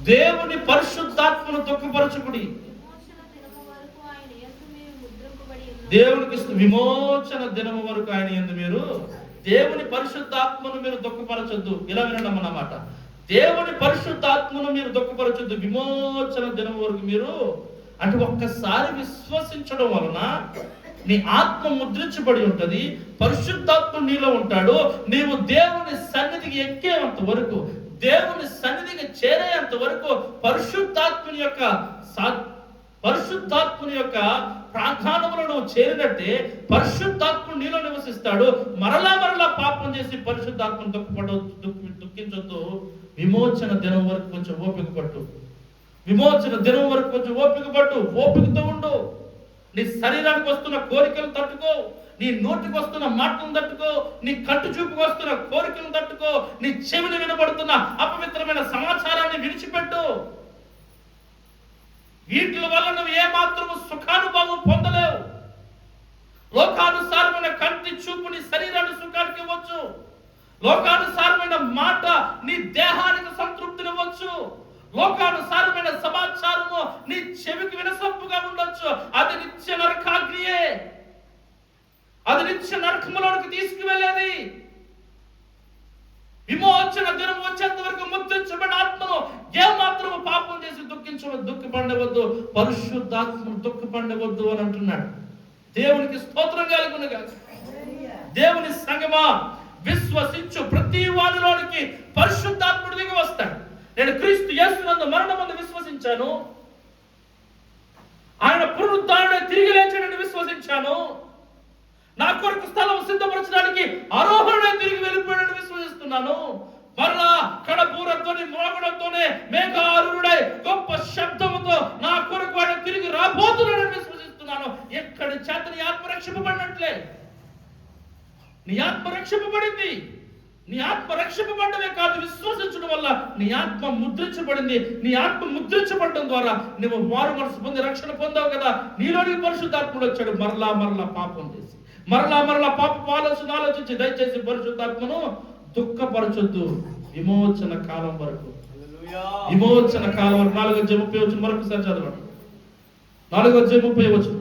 దేవుని పరిశుద్ధాత్మను దుఃఖపరచుకుడి. దేవునికి విమోచన దినము వరకు ఆయన యందు మీరు, దేవుని పరిశుద్ధాత్మను మీరు దుఃఖపరచొద్దు. ఇలా వినండి అన్నమాట. దేవుని పరిశుద్ధాత్మను మీరు దుఃఖపరచొద్దు విమోచన దినం వరకు మీరు. అంటే ఒక్కసారి విశ్వసించడం వలన నీ ఆత్మ ముద్రించబడి ఉంటది. పరిశుద్ధాత్మ నీలో ఉంటాడు. నీవు దేవుని సన్నిధికి ఎక్కేంత వరకు, దేవుని సన్నిధికి చేరేంత వరకు పరిశుద్ధాత్మని యొక్క ప్రాంగణంలో నువ్వు చేరినట్టే పరిశుద్ధాత్ముడు నీలో నివసిస్తాడు. మరలా పాపం చేసి పరిశుద్ధాత్మను దుఃఖించొద్దు. విమోచన దినం వరకు కొంచెం ఓపిక పట్టు. విమోచన దినం వరకు కొంచెం ఓపిక పట్టు. ఓపికతో ఉండు. నీ శరీరానికి వస్తున్న కోరికలు తట్టుకో. నీ నోటికి వస్తున్న మాటలను తట్టుకో. నీ కంటి చూపుకు వస్తున్న కోరికలను తట్టుకో. నీ చెవిని వినబడుతున్న అపవిత్రమైన సమాచారాన్ని విడిచిపెట్టు. వీటి వల్ల నువ్వు ఏమాత్రము సుఖానుభవం పొందలేవు. లోకానుసారమైన కంటి చూపు నీ శరీరాన్ని సుఖానికి ఇవ్వచ్చు. లోకానుసారమైన మాట నీ దేహానికి సంతృప్తినివ్వచ్చు. లోకానుసారమైన సమాచారము నీ చెవికి వినసొంపుగా ఉండొచ్చు. అది నిత్య నరకాగ్నియే. అది నిత్య నరకములోనికి తీసుకువెళ్ళేది. విమోచన దినం వచ్చేంత వరకు ముద్రించబడిన ఆత్మను ఏమాత్రము పాపం చేసి దుఃఖపడవద్దు. పరిశుద్ధాత్మను దుఃఖపడవద్దు అని అంటున్నాడు. దేవునికి స్తోత్రం కలుగునుగా. దేవుని సంగమా, విశ్వసించు ప్రతి వారిలోనికి పరిశుద్ధాత్ముడు దిగి వస్తాడు. నేను క్రీస్తు యేసునందు మరణమందు విశ్వసించాను. ఆయన పునరుద్ధానుడై తిరిగి లేచాడని విశ్వసించాను. నా కొరకు స్థలం సిద్ధపరచడానికి ఆరోహణై తిరిగి వెళ్ళిపోయాడని విశ్వసిస్తున్నాను. మరలా కడబూరతోనే మోగడంతోనే మేఘారుడై గొప్ప శబ్దముతో నా కొరకు ఆయన తిరిగి రాబోతున్నాడని విశ్వసిస్తున్నాను. ఎక్కడి చేత నీ ఆత్మ రక్షింపబడినట్లే. నీ ఆత్మ రక్షింపబడింది. నీ ఆత్మ రక్షింపబడమే కాదు, విశ్వసించడం వల్ల నీ ఆత్మ ముద్రించబడింది. నీ ఆత్మ ముద్రించబడడం ద్వారా నువ్వు మారు మనసు పొంది రక్షణ పొందావు కదా. నీలోని పరిశుద్ధాత్ముడు వచ్చాడు. మరలా పాపం చేసి మరలా పాప ఆలోచించి దయచేసి పరిశుద్ధాత్మను దుఃఖపరచొద్దు విమోచన కాలం వరకు. విమోచన కాలం వరకు. 4:30 మరొకసారి చదవండి. 4:30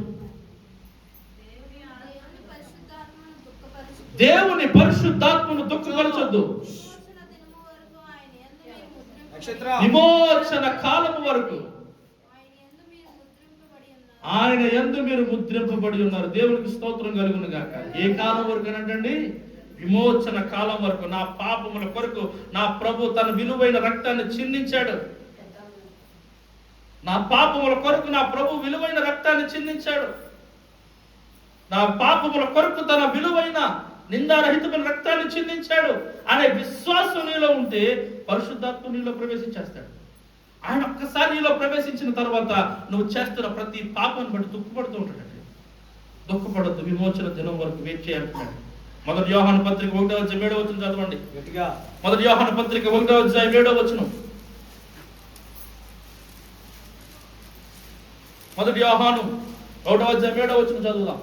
దేవుని పరిశుద్ధాత్మను దుఃఖపరచొద్దు. విమోచన కాలము వరకు ఆయన యందు మీరు ముద్రింపబడి ఉన్నారు. దేవునికి స్తోత్రం కలుగును గాక. ఏ కాలం వరకు అనండి? విమోచన కాలం వరకు. నా పాపముల కొరకు నా ప్రభు తన విలువైన రక్తాన్ని చిందించాడు. నా పాపముల కొరకు నా ప్రభు విలువైన రక్తాన్ని చిందించాడు. నా పాపముల కొరకు తన విలువైన నిందారహితమైన రక్తాన్ని చిందించాడు అనే విశ్వాసం నీలో ఉంటే పరిశుద్ధాత్మ నీలో ప్రవేశించేస్తాడు. ఆయన ఒక్కసారి నీలో ప్రవేశించిన తర్వాత నువ్వు చేస్తున్న ప్రతి పాపాన్ని బట్టి దుఃఖపడుతూ ఉంటాడు. దుఃఖపడద్దు, విమోచన దినం వరకు వెయిట్ చేయాలంటున్నాడు. 1 యోహాను పత్రిక 1:7 చదవండి. 1 యోహాను పత్రిక 1:7. 1 యోహాను 1:7 చదువుదాం.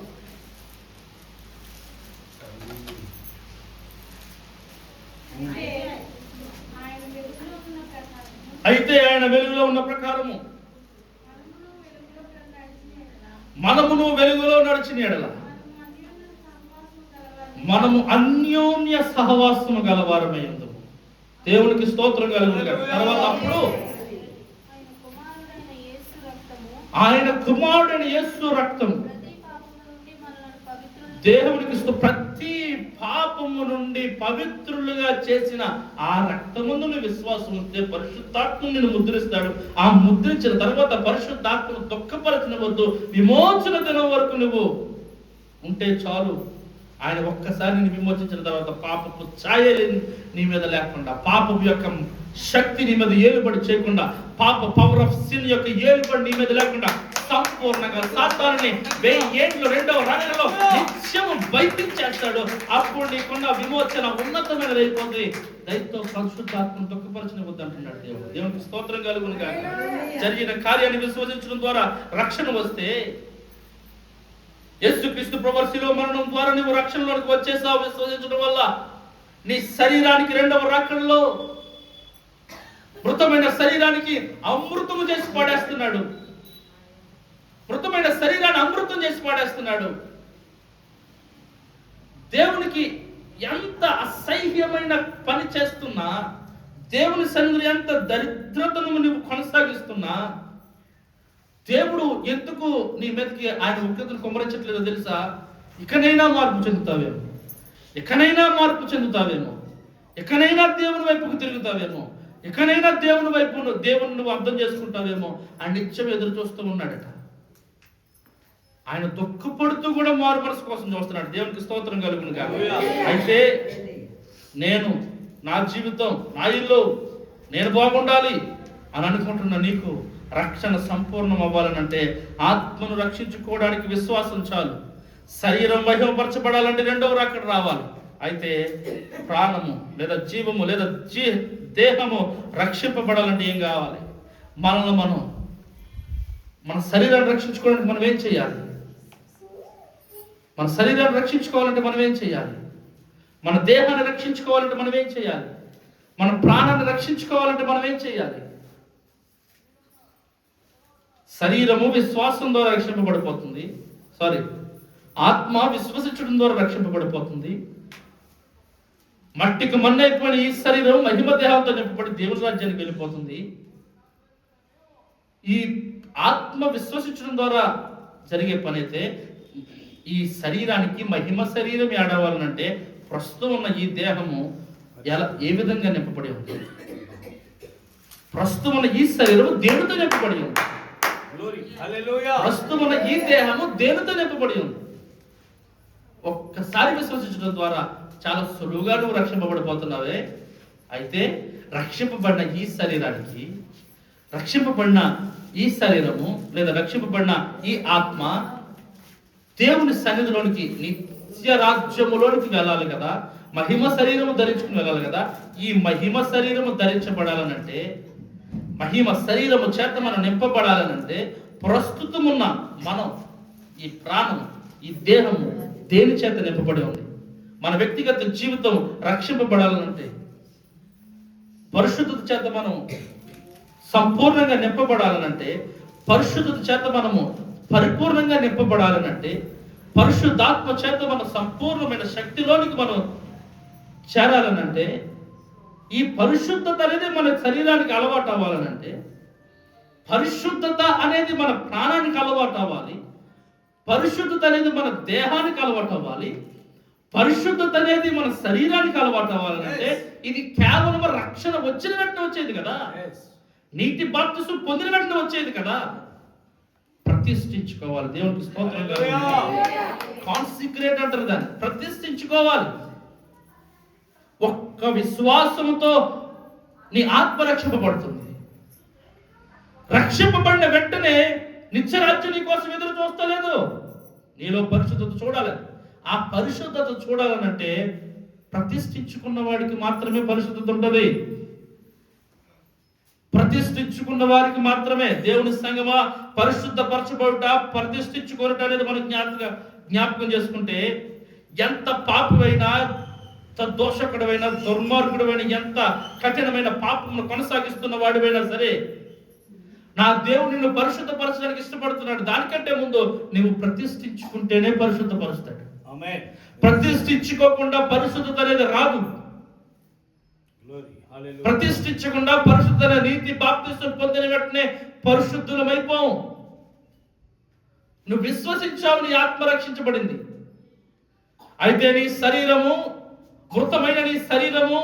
అయితే ఆయన వెలుగులో ఉన్న ప్రకారము మనమును వెలుగులో నడిచిన ఎడల మనము అన్యోన్య సహవాసము గలవారమై ఉందము. దేవునికి స్తోత్రం కలుగును గాక. తర్వాత అప్పుడు ఆయన కుమారుడైన యేసు రక్తము దేవునికి ప్రతి పాపము నుండి పవిత్రులుగా చేసిన ఆ రక్తమందును విశ్వాసం ఉంటే పరిశుద్ధాత్మ నిన్ను ముద్రిస్తాడు. ఆ ముద్రించిన తర్వాత పరిశుద్ధాత్మను దుఃఖపరచనివద్దు. విమోచన దినం వరకు నువ్వు ఉంటే చాలు. ఆయన ఒక్కసారి నిన్ను విమోచించిన తర్వాత పాపపు ఛాయ నీ మీద లేకుండా, పాపపు యొక్క శక్తి నీ మీద ఏలుబడి చేయకుండా, పాప పవర్ ఆఫ్ సిన్ యొక్క ఏలుబడి నీ మీద లేకుండా సంపూర్ణంగా సాతానుని 1000 ఏండ్లు 2వ రాకడలో నిత్యము బయటించేస్తాడు. అప్పుడు నీకున్న విమోచన ఉన్నతమైనది అయిపోతుంది. దయతో పరిశుద్ధాత్మను దుఃఖపరచనివద్దు అంటున్నాడు దేవుడు. దేవునికి స్తోత్రం కలుగును గాక. జరిగిన కార్యాన్ని విశ్వసించడం ద్వారా రక్షణ వస్తే, యేసుక్రీస్తు ప్రభువు శిలువ మరణం ద్వారా నువ్వు రక్షణలోకి వచ్చేసావు విశ్వసించడం వల్ల, నీ శరీరానికి 2వ రాకడలో మృతమైన శరీరానికి అమృతము చేసి పాడేస్తున్నాడు. మృతమైన శరీరాన్ని అమృతం చేసి పాడేస్తున్నాడు. దేవునికి ఎంత అసహ్యమైన పని చేస్తున్నా, దేవుని సన్నిధిలో ఎంత దరిద్రతను నువ్వు కొనసాగిస్తున్నా, దేవుడు ఎందుకు నీ మీదకి ఆయన ఉగ్రతను కుమ్మరించట్లేదో తెలుసా? ఇకనైనా మార్పు చెందుతావేమో, ఇకనైనా మార్పు చెందుతావేమో, ఇకనైనా దేవుని వైపుకు తిరుగుతావేమో, ఇకనైనా దేవుని వైపు దేవుని నువ్వు అర్థం చేసుకుంటావేమో అని నిత్యం ఎదురు చూస్తూ ఉన్నాడట. ఆయన దుఃఖపడుతూ కూడా మారు మనసు కోసం చూస్తున్నాడు. దేవునికి స్తోత్రం కలుగును గాక. అయితే నేను నా జీవితం, నా ఇల్లు నేను బాగుండాలి అని అనుకుంటున్న నీకు రక్షణ సంపూర్ణం అవ్వాలనంటే, ఆత్మను రక్షించుకోవడానికి విశ్వాసం చాలు. శరీరం మహిమపరచబడాలంటే 2వ రాకడ రావాలి. అయితే ప్రాణము లేదా జీవము లేదా దేహము రక్షింపబడాలంటే ఏం కావాలి? మన శరీరాన్ని రక్షించుకోవడానికి మనం ఏం చేయాలి? మన శరీరాన్ని రక్షించుకోవాలంటే మనం ఏం చేయాలి? మన దేహాన్ని రక్షించుకోవాలంటే మనం ఏం చేయాలి? మన ప్రాణాన్ని రక్షించుకోవాలంటే మనం ఏం చేయాలి? శరీరము విశ్వాసం ద్వారా రక్షింపబడిపోతుంది. ఆత్మ విశ్వసించడం ద్వారా రక్షింపబడిపోతుంది. మట్టికి మన్నైపోయిన ఈ శరీరం మహిమ దేహంతో నింపబడి దేవుని రాజ్యానికి వెళ్ళిపోతుంది. ఈ ఆత్మ విశ్వసించడం ద్వారా జరిగే పని అయితే, ఈ శరీరానికి మహిమ శరీరం ఏడవాలనంటే ప్రస్తుతం ఉన్న ఈ దేహము ఏ విధంగా నింపబడి ఉంది? ప్రస్తుతం ఉన్న ఈ శరీరము దేవునితో నింపబడి ఉంది. ప్రస్తుతం ఉన్న ఈ దేహము దేవునితో నింపబడి ఉంది. ఒక్కసారి విశ్వసించడం ద్వారా చాలా సులువుగా నువ్వు రక్షింపబడిపోతున్నావే. అయితే రక్షింపబడిన ఈ శరీరానికి, రక్షింపబడిన ఈ శరీరము లేదా రక్షింపబడిన ఈ ఆత్మ దేవుని సన్నిధిలోనికి, నిత్య రాజ్యములోనికి వెళ్ళాలి కదా. మహిమ శరీరము ధరించుకుని వెళ్ళాలి కదా. ఈ మహిమ శరీరము ధరించబడాలనంటే, మహిమ శరీరము చేత మనం నింపబడాలనంటే, ప్రస్తుతమున్న మనం, ఈ ప్రాణం, ఈ దేహము దేని చేత నింపబడి ఉంది? మన వ్యక్తిగత జీవితం రక్షింపబడాలనంటే, పరిశుద్ధత చేత మనం సంపూర్ణంగా నింపబడాలనంటే, పరిశుద్ధత చేత మనము పరిపూర్ణంగా నింపబడాలనంటే, పరిశుద్ధాత్మ చేత మన సంపూర్ణమైన శక్తిలోనికి మనం చేరాలనంటే, ఈ పరిశుద్ధత అనేది మన శరీరానికి అలవాటు అవ్వాలనంటే, పరిశుద్ధత అనేది మన ప్రాణానికి అలవాటు అవ్వాలి, పరిశుద్ధత అనేది మన దేహానికి అలవాటు అవ్వాలి, పరిశుద్ధత అనేది మన శరీరానికి అలవాటు అవ్వాలంటే ఇది కేవలం రక్షణ వచ్చిన వెంటనే వచ్చేది కదా, నీటి బాప్తిసం పొందిన వెంటనే వచ్చేది కదా. ప్రతిష్ఠించుకోవాలి. దేవునికి స్తోత్రం. కాన్సిక్రేట్ అంటారు దాన్ని, ప్రతిష్ఠించుకోవాలి. ఒక్క విశ్వాసంతో నీ ఆత్మ రక్షింపబడుతుంది. రక్షింపబడిన వెంటనే నిత్యరాజ్యం నీ కోసం ఎదురు చూస్తలేదు. నీలో పరిశుద్ధత చూడాలి. ఆ పరిశుద్ధత చూడాలనంటే ప్రతిష్ఠించుకున్న వాడికి మాత్రమే పరిశుద్ధత ఉంటుంది. ప్రతిష్ఠించుకున్న వారికి మాత్రమే. దేవుని సంగమా, పరిశుద్ధపరచబడుట, ప్రతిష్ఠించుకోవట అనేది మనం జ్ఞాపకం చేసుకుంటే, ఎంత పాపమైనా, దోషకుడమైనా, దుర్మార్గుడమైన, ఎంత కఠినమైన పాపమును కొనసాగిస్తున్న వాడివైనా సరే, నా దేవుడు నిన్ను పరిశుద్ధపరచడానికి ఇష్టపడుతున్నాడు. దానికంటే ముందు నీవు ప్రతిష్ఠించుకుంటేనే పరిశుద్ధపరుస్తాడు. ప్రతిష్ఠించుకోకుండా పరిశుద్ధత అనేది రాదు. ప్రతిష్ఠించకుండా పరిశుద్ధ నీతి బాప్తిసం పొందిన వెంటనే పరిశుద్ధులమైపోం. నువ్వు విశ్వసించావు, నీ ఆత్మ రక్షించబడింది. అయితే నీ శరీరము, మృతమైన నీ శరీరము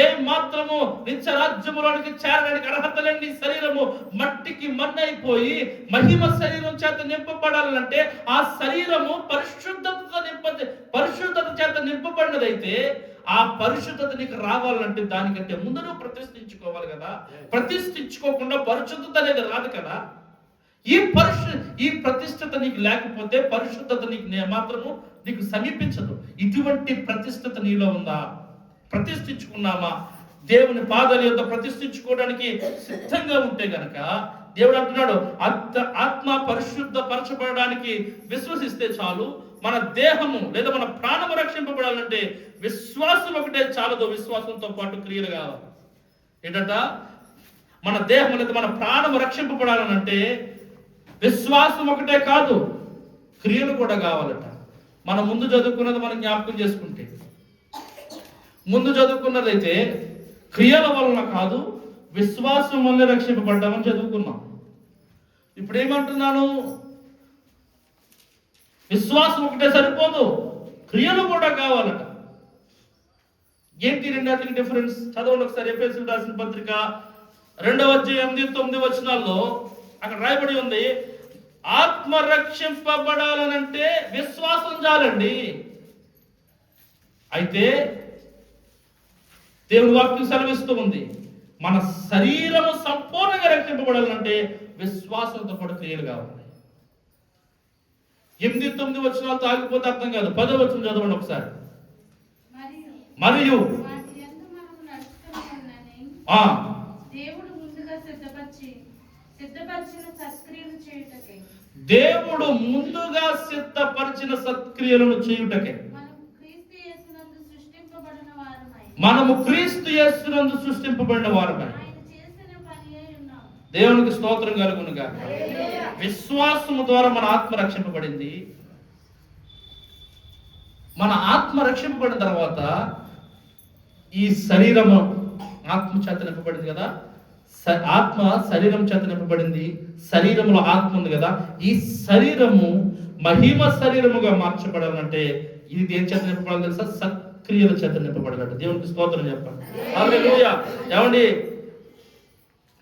ఏ మాత్రము నిత్యరాజ్యములోనికి చేరడానికి అర్హత లేని నీ శరీరము మట్టికి మన్నైపోయి మహిమ శరీరం చేత నింపబడాలంటే ఆ శరీరము పరిశుద్ధత చేత నింపబడినదైతే ఆ పరిశుద్ధత నీకు రావాలంటే దానికంటే ముందు నువ్వు ప్రతిష్ఠించుకోవాలి కదా. ప్రతిష్ఠించుకోకుండా పరిశుద్ధత అనేది రాదు కదా. ఈ ప్రతిష్టత నీకు లేకపోతే పరిశుద్ధత నీకు మాత్రము నీకు సమీపించదు. ఇటువంటి ప్రతిష్టత నీలో ఉందా? ప్రతిష్ఠించుకున్నామా? దేవుని పాదాల యొద్ద ప్రతిష్ఠించుకోవడానికి సిద్ధంగా ఉంటే గనక దేవుడు అంటున్నాడు, ఆత్మ పరిశుద్ధపరచబడడానికి విశ్వసిస్తే చాలు. మన దేహము లేదా మన ప్రాణము రక్షింపబడాలంటే విశ్వాసం ఒకటే చాలదు, విశ్వాసంతో పాటు క్రియలు కావాలి. ఏంటంట? మన దేహం లేదా మన ప్రాణము రక్షింపబడాలనంటే విశ్వాసం ఒకటే కాదు, క్రియలు కూడా కావాలట. మనం ముందు చదువుకున్నది మనం జ్ఞాపకం చేసుకుంటే, ముందు చదువుకున్నదైతే క్రియల వలన కాదు, విశ్వాసం వల్ల రక్షింపబడ్డామని చదువుకున్నాం. ఇప్పుడు ఏమంటున్నాను? విశ్వాసం ఒకటే సరిపోదు, క్రియలు కూడా కావాలట. ఏంటి రెండాటికి డిఫరెన్స్? చదవండి ఒకసారి. ఎఫెసీయులకు రాసిన పత్రిక 2వ అధ్యాయం 8-9 వచనాల్లో అక్కడ రాయబడి ఉంది, ఆత్మ రక్షింపబడాలనంటే విశ్వాసం చాలండి. అయితే దేవుని వాక్యం సెలవిస్తూ ఉంది, మన శరీరము సంపూర్ణంగా రక్షింపబడాలంటే విశ్వాసంతో కూడా క్రియలు కావాలి. 8-9 వచనాలతో ఆగిపోతే అర్థం కాదు. 10వ వచనం చదవండి ఒకసారి. మరియు దేవుడు ముందుగా సిద్ధపరిచిన సత్క్రియలను చేయుటకే మనము క్రీస్తు యేసునందు సృష్టింపబడిన వారమై. దేవునికి స్తోత్రం కలుగునుగా. విశ్వాసము ద్వారా మన ఆత్మ రక్షింపబడింది. మన ఆత్మ రక్షింపబడిన తర్వాత ఈ శరీరము ఆత్మ చేత నింపబడింది కదా. ఆత్మ శరీరం చేత నింపబడింది. శరీరంలో ఆత్మ ఉంది కదా. ఈ శరీరము మహిమ శరీరముగా మార్చబడాలంటే ఇది దేని చేత నింపబడాలి తెలుసా? సత్క్రియల చేత నింపబడాలంట. దేవునికి స్తోత్రం చెప్పండి. హల్లెలూయా. ఏమండి,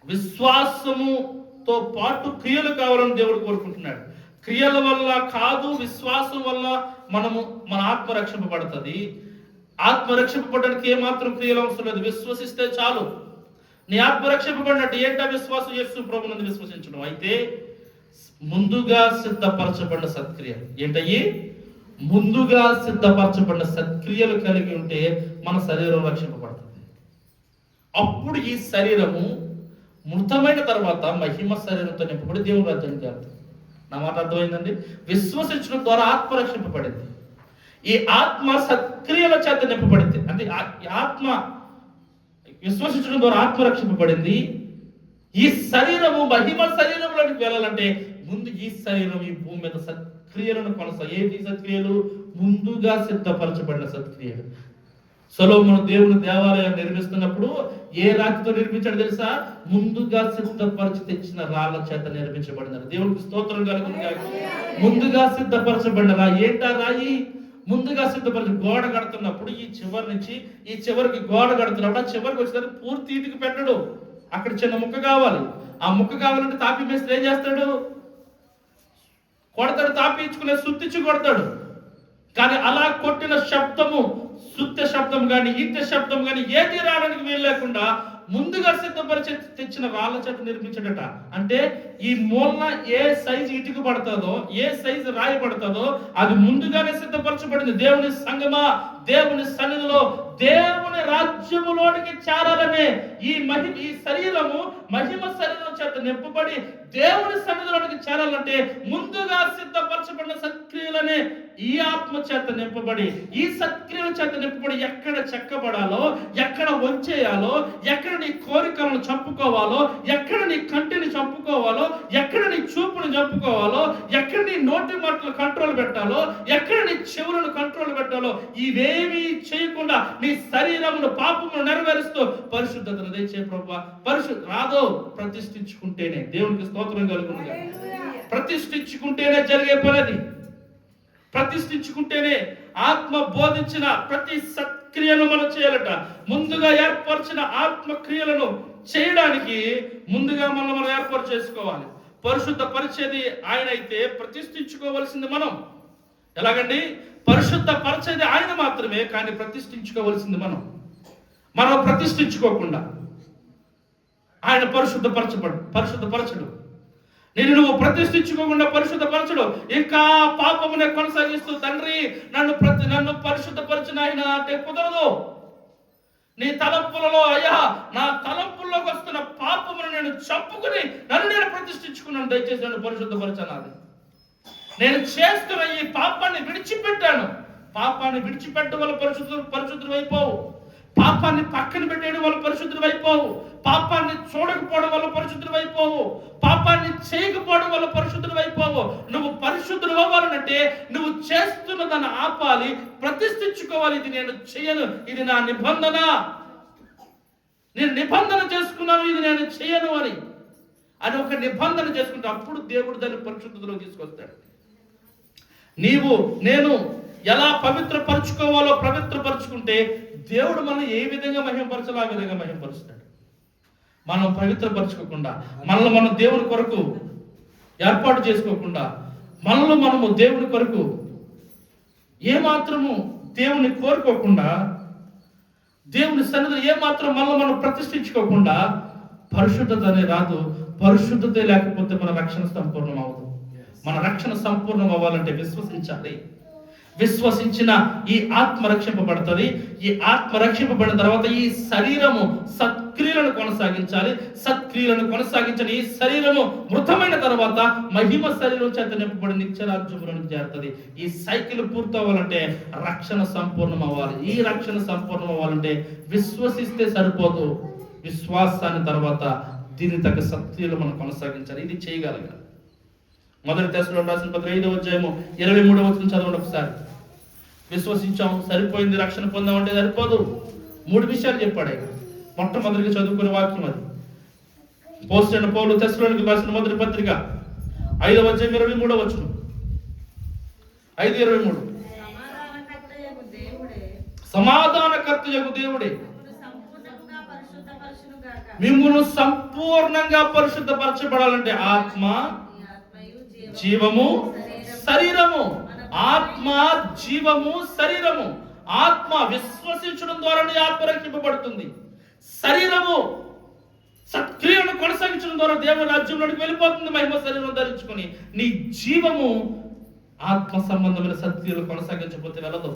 విశ్వాసముతో పాటు క్రియలు కావాలని దేవుడు కోరుకుంటున్నాడు. క్రియల వల్ల కాదు, విశ్వాసం వల్ల మన ఆత్మ రక్షింపబడుతుంది. ఆత్మ రక్షింపబడడానికి ఏమాత్రం క్రియలు అవసరం లేదు, విశ్వసిస్తే చాలు. నీ ఆత్మ రక్షింపబడినట్టు. ఏంటా విశ్వాసం? యేసు ప్రభువునందు విశ్వసించడం. అయితే ముందుగా సిద్ధపరచబడిన సత్క్రియలు ఏంటయ్యి? ముందుగా సిద్ధపరచబడిన సత్క్రియలు కలిగి ఉంటే మన శరీరం రక్షింపబడుతుంది. అప్పుడు ఈ శరీరము మృతమైన తర్వాత మహిమ శరీరంతో నింపబడి దేవుని రాజ్యానికి వెళ్తుంది. నా మాట అర్థమైందండి? విశ్వసించడం ద్వారా ఆత్మ రక్షింపబడింది. ఈ ఆత్మ సత్క్రియల చేత నింపబడింది. అంటే ఆత్మ విశ్వసించడం ద్వారా ఆత్మ రక్షింపబడింది. ఈ శరీరము మహిమ శరీరంలోకి వెళ్ళాలంటే ముందు ఈ శరీరం ఈ భూమి మీద సత్క్రియలను ఏది సత్క్రియలు? ముందుగా సిద్ధపరచబడిన సత్క్రియలు. సొలొమోను దేవుని దేవాలయాన్ని నిర్మిస్తున్నప్పుడు ఏ రాతితో నిర్మించాడు తెలుసా? ముందుగా సిద్ధపరిచి తెచ్చిన రాళ్ళ చేత నిర్మించబడినారు. దేవునికి స్తోత్రం కలుగును గాక. ముందుగా సిద్ధపరచబడిన రాయి. ఏంటా రాయి? ముందుగా సిద్ధపరిచి గోడ కడుతున్నప్పుడు ఈ చివరి నుంచి ఈ చివరికి గోడ కడుతున్నప్పుడు ఆ చివరికి వచ్చేసరికి పూర్తి ఇటుకు పెట్టడు. అక్కడ చిన్న ముక్క కావాలి. ఆ ముక్క కావాలంటే తాపి మేస్త్రి ఏం చేస్తాడు? కొడతాడు, తాపి ఇచ్చుకునే సుత్తిచ్చి కొడతాడు. కానీ అలా కొట్టిన శబ్దము, సుత్త శబ్దం కానీ ఈత శబ్దం కానీ ఏది రావడానికి వీలు లేకుండా ముందుగా సిద్ధపరిచి తెచ్చిన రాళ్ళ చేత నిర్మించడట. అంటే ఈ మూలన ఏ సైజు ఇటుకు పడుతుందో, ఏ సైజు రాయి పడుతుందో అది ముందుగానే సిద్ధపరచబడింది. దేవుని సంగమా, దేవుని సన్నిధిలో దేవుని రాజ్యములోనికి చేరాలనే ఈ శరీరము మహిమ శరీరం చేత నింపబడి దేవుని సన్నిధిలోనికి చేరాలంటే ముందుగా సిద్ధపరచబడిన సత్క్రియలనే ఈ ఆత్మ చేత నింపబడి, ఈ సత్క్రియల చేత నింపబడి ఎక్కడ చెక్కబడాలో, ఎక్కడ వంచేయాలో, ఎక్కడ నీ కోరికలను చంపుకోవాలో, ఎక్కడ నీ కంటిని చంపుకోవాలో, ఎక్కడ నీ చూపును చంపుకోవాలో, ఎక్కడ నీ నోటి మాటలు కంట్రోల్ పెట్టాలో, ఎక్కడ నీ చెవులను కంట్రోల్ పెట్టాలో ఇవేమీ చేయకుండా నీ శరీరమును పాపమును నెరవేరుస్తూ పరిశుద్ధతను తెచ్చే ప్రభువా రాదో ప్రతిష్ఠించుకుంటేనే. దేవునికి స్తోత్రం కలుగునుగా. ప్రతిష్ఠించుకుంటేనే జరిగే పనిది. ప్రతిష్ఠించుకుంటేనే ఆత్మ బోధించిన ప్రతి సత్క్రియను మనం చేయాలట. ముందుగా ఏర్పరిచిన ఆత్మక్రియలను చేయడానికి ముందుగా మనం ఏర్పాటు చేసుకోవాలి. పరిశుద్ధ పరిచేది ఆయన అయితే ప్రతిష్ఠించుకోవలసింది మనం. ఎలాగండి? పరిశుద్ధ పరిచేది ఆయన మాత్రమే, కానీ ప్రతిష్ఠించుకోవలసింది మనం ప్రతిష్ఠించుకోకుండా ఆయన పరిశుద్ధపరచడు. నువ్వు ప్రతిష్ఠించుకోకుండా పరిశుద్ధపరచడు. ఇంకా పాపమునే కొనసాగిస్తూ తండ్రి నన్ను పరిశుద్ధపరచిన ఆయన అంటే కుదరదు. నీ తలంపులలో అయ్యా నా తలంపుల్లోకి వస్తున్న పాపమును నేను చంపుకుని నేను ప్రతిష్ఠించుకున్నాను. దయచేసి నన్ను పరిశుద్ధపరచనాలి. నేను చేస్తున్న ఈ పాపాన్ని విడిచిపెట్టాను. పాపాన్ని విడిచిపెట్టడం వల్ల పరిశుద్ధుడు అయిపోవు. పాపాన్ని పక్కన పెట్టేయడం వల్ల పరిశుద్ధుడు అయిపోవు. పాపాన్ని చూడకపోవడం వల్ల పరిశుద్ధుడు అయిపోవు. పాపాన్ని చేయకపోవడం వల్ల పరిశుద్ధుడు అయిపోవు. నువ్వు పరిశుద్ధుడు అవ్వాలంటే నువ్వు చేస్తున్న దాన్ని ఆపాలి, ప్రతిష్ఠించుకోవాలి. ఇది నేను చేయను, ఇది నా నిబంధన, నేను నిబంధన చేసుకున్నాను, ఇది నేను చేయను అని ఒక నిబంధన చేసుకుంటే అప్పుడు దేవుడు దాన్ని పరిశుద్ధతలో తీసుకొస్తాడు. నీవు నేను ఎలా పవిత్రపరచుకోవాలో పవిత్రపరచుకుంటే దేవుడు మనం ఏ విధంగా మహిమపరచాలో ఆ విధంగా మహిమపరుస్తాడు. మనం పవిత్రపరచుకోకుండా, మనల్ని మనం దేవుని కొరకు ఏర్పాటు చేసుకోకుండా, మనము దేవుని కొరకు ఏమాత్రము దేవుని కోరుకోకుండా, దేవుని సన్నిధిలో ఏమాత్రం మనం ప్రతిష్ఠించుకోకుండా పరిశుద్ధత అనే రాదు. పరిశుద్ధత లేకపోతే మన రక్షణ సంపూర్ణం అవ్వదు. మన రక్షణ సంపూర్ణం అవ్వాలంటే విశ్వసించాలి. విశ్వసించిన ఈ ఆత్మ రక్షింపబడుతుంది. ఈ ఆత్మ రక్షింపబడిన తర్వాత ఈ శరీరము సత్క్రియలను కొనసాగించాలి. సత్క్రియలను కొనసాగించిన ఈ శరీరము మృతమైన తర్వాత మహిమ శరీరం చేత నింపబడి నిత్యరాజ్యములోనికి చేరుతుంది. ఈ సైకిల్ పూర్తవ్వాలంటే రక్షణ సంపూర్ణం అవ్వాలి. ఈ రక్షణ సంపూర్ణం అవ్వాలంటే విశ్వసిస్తే సరిపోదు. విశ్వాసాన్ని తర్వాత దీని తగ్గ సత్క్రియలు మనం కొనసాగించాలి. ఇది చేయగలగాలి. మొదటి తెస్సలోనికీయులకు రాసిన పత్రిక 5వ అధ్యాయము 23వ వచనం చదవండి ఒకసారి. విశ్వసించాం సరిపోయింది, రక్షణ పొందామంటే సరిపోదు. 3 విషయాలు చెప్పాడు ఆయన. మొట్టమొదటిగా చదువుకునే వాక్యం అది. అపోస్తలుడైన పౌలు తెస్సలోనికీయులకు రాసిన మొదటి పత్రిక 5వ అధ్యాయం 23వ వచనం. 5:23. సమాధానకర్తయగు దేవుడే మిమ్మును సంపూర్ణంగా పరిశుద్ధపరచబడాలంటే ఆత్మ, జీవము, శరీరము. ఆత్మ, జీవము, శరీరము. ఆత్మ విశ్వసించడం ద్వారానే ఆత్మ రక్షింపబడుతుంది. శరీరము సత్క్రియను కొనసాగించడం ద్వారా దేవుని రాజ్యంలోకి వెళ్ళిపోతుంది మహిమ శరీరం ధరించుకొని. నీ జీవము ఆత్మ సంబంధమైన సత్క్రియలు కొనసాగించకపోతే వెళ్ళదు.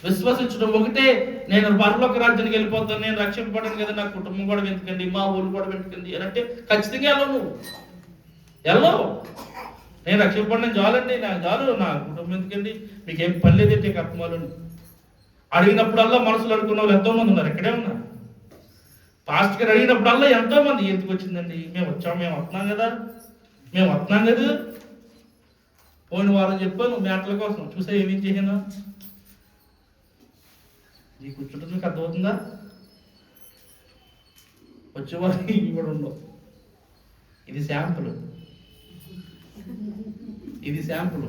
విశ్వసించడం ఒకటే, నేను పరలోక రాజ్యానికి వెళ్ళిపోతాను, నేను రక్షింపబడను కదా, నా కుటుంబం కూడా వెతుకండి, మా ఊరు కూడా వెతుకండి అని అంటే ఖచ్చితంగా వెళ్ళవు. నేను రక్షింపబడిన చాలండి, నాకు చాలు, నా కుటుంబం ఎందుకండి, మీకేం పని లేదంటే కర్మాలని అడిగినప్పుడల్లా మనసులో అనుకున్న వాళ్ళు ఎంతో మంది ఉన్నారు. ఎక్కడే ఉన్నారు. పాస్ట్ గారు అడిగినప్పుడల్లా ఎంతో మంది ఎందుకు వచ్చిందండి, మేము వస్తున్నాం కదా పోయిన వారం చెప్పాను మేటల కోసం చూసా ఏమేం చేయను. నీ కూర్చుంటే మీకు అర్థమవుతుందా? వచ్చేవారు ఇవి కూడా ఉండవు. ఇది శాంపుల్, ఇది శాంపుల్.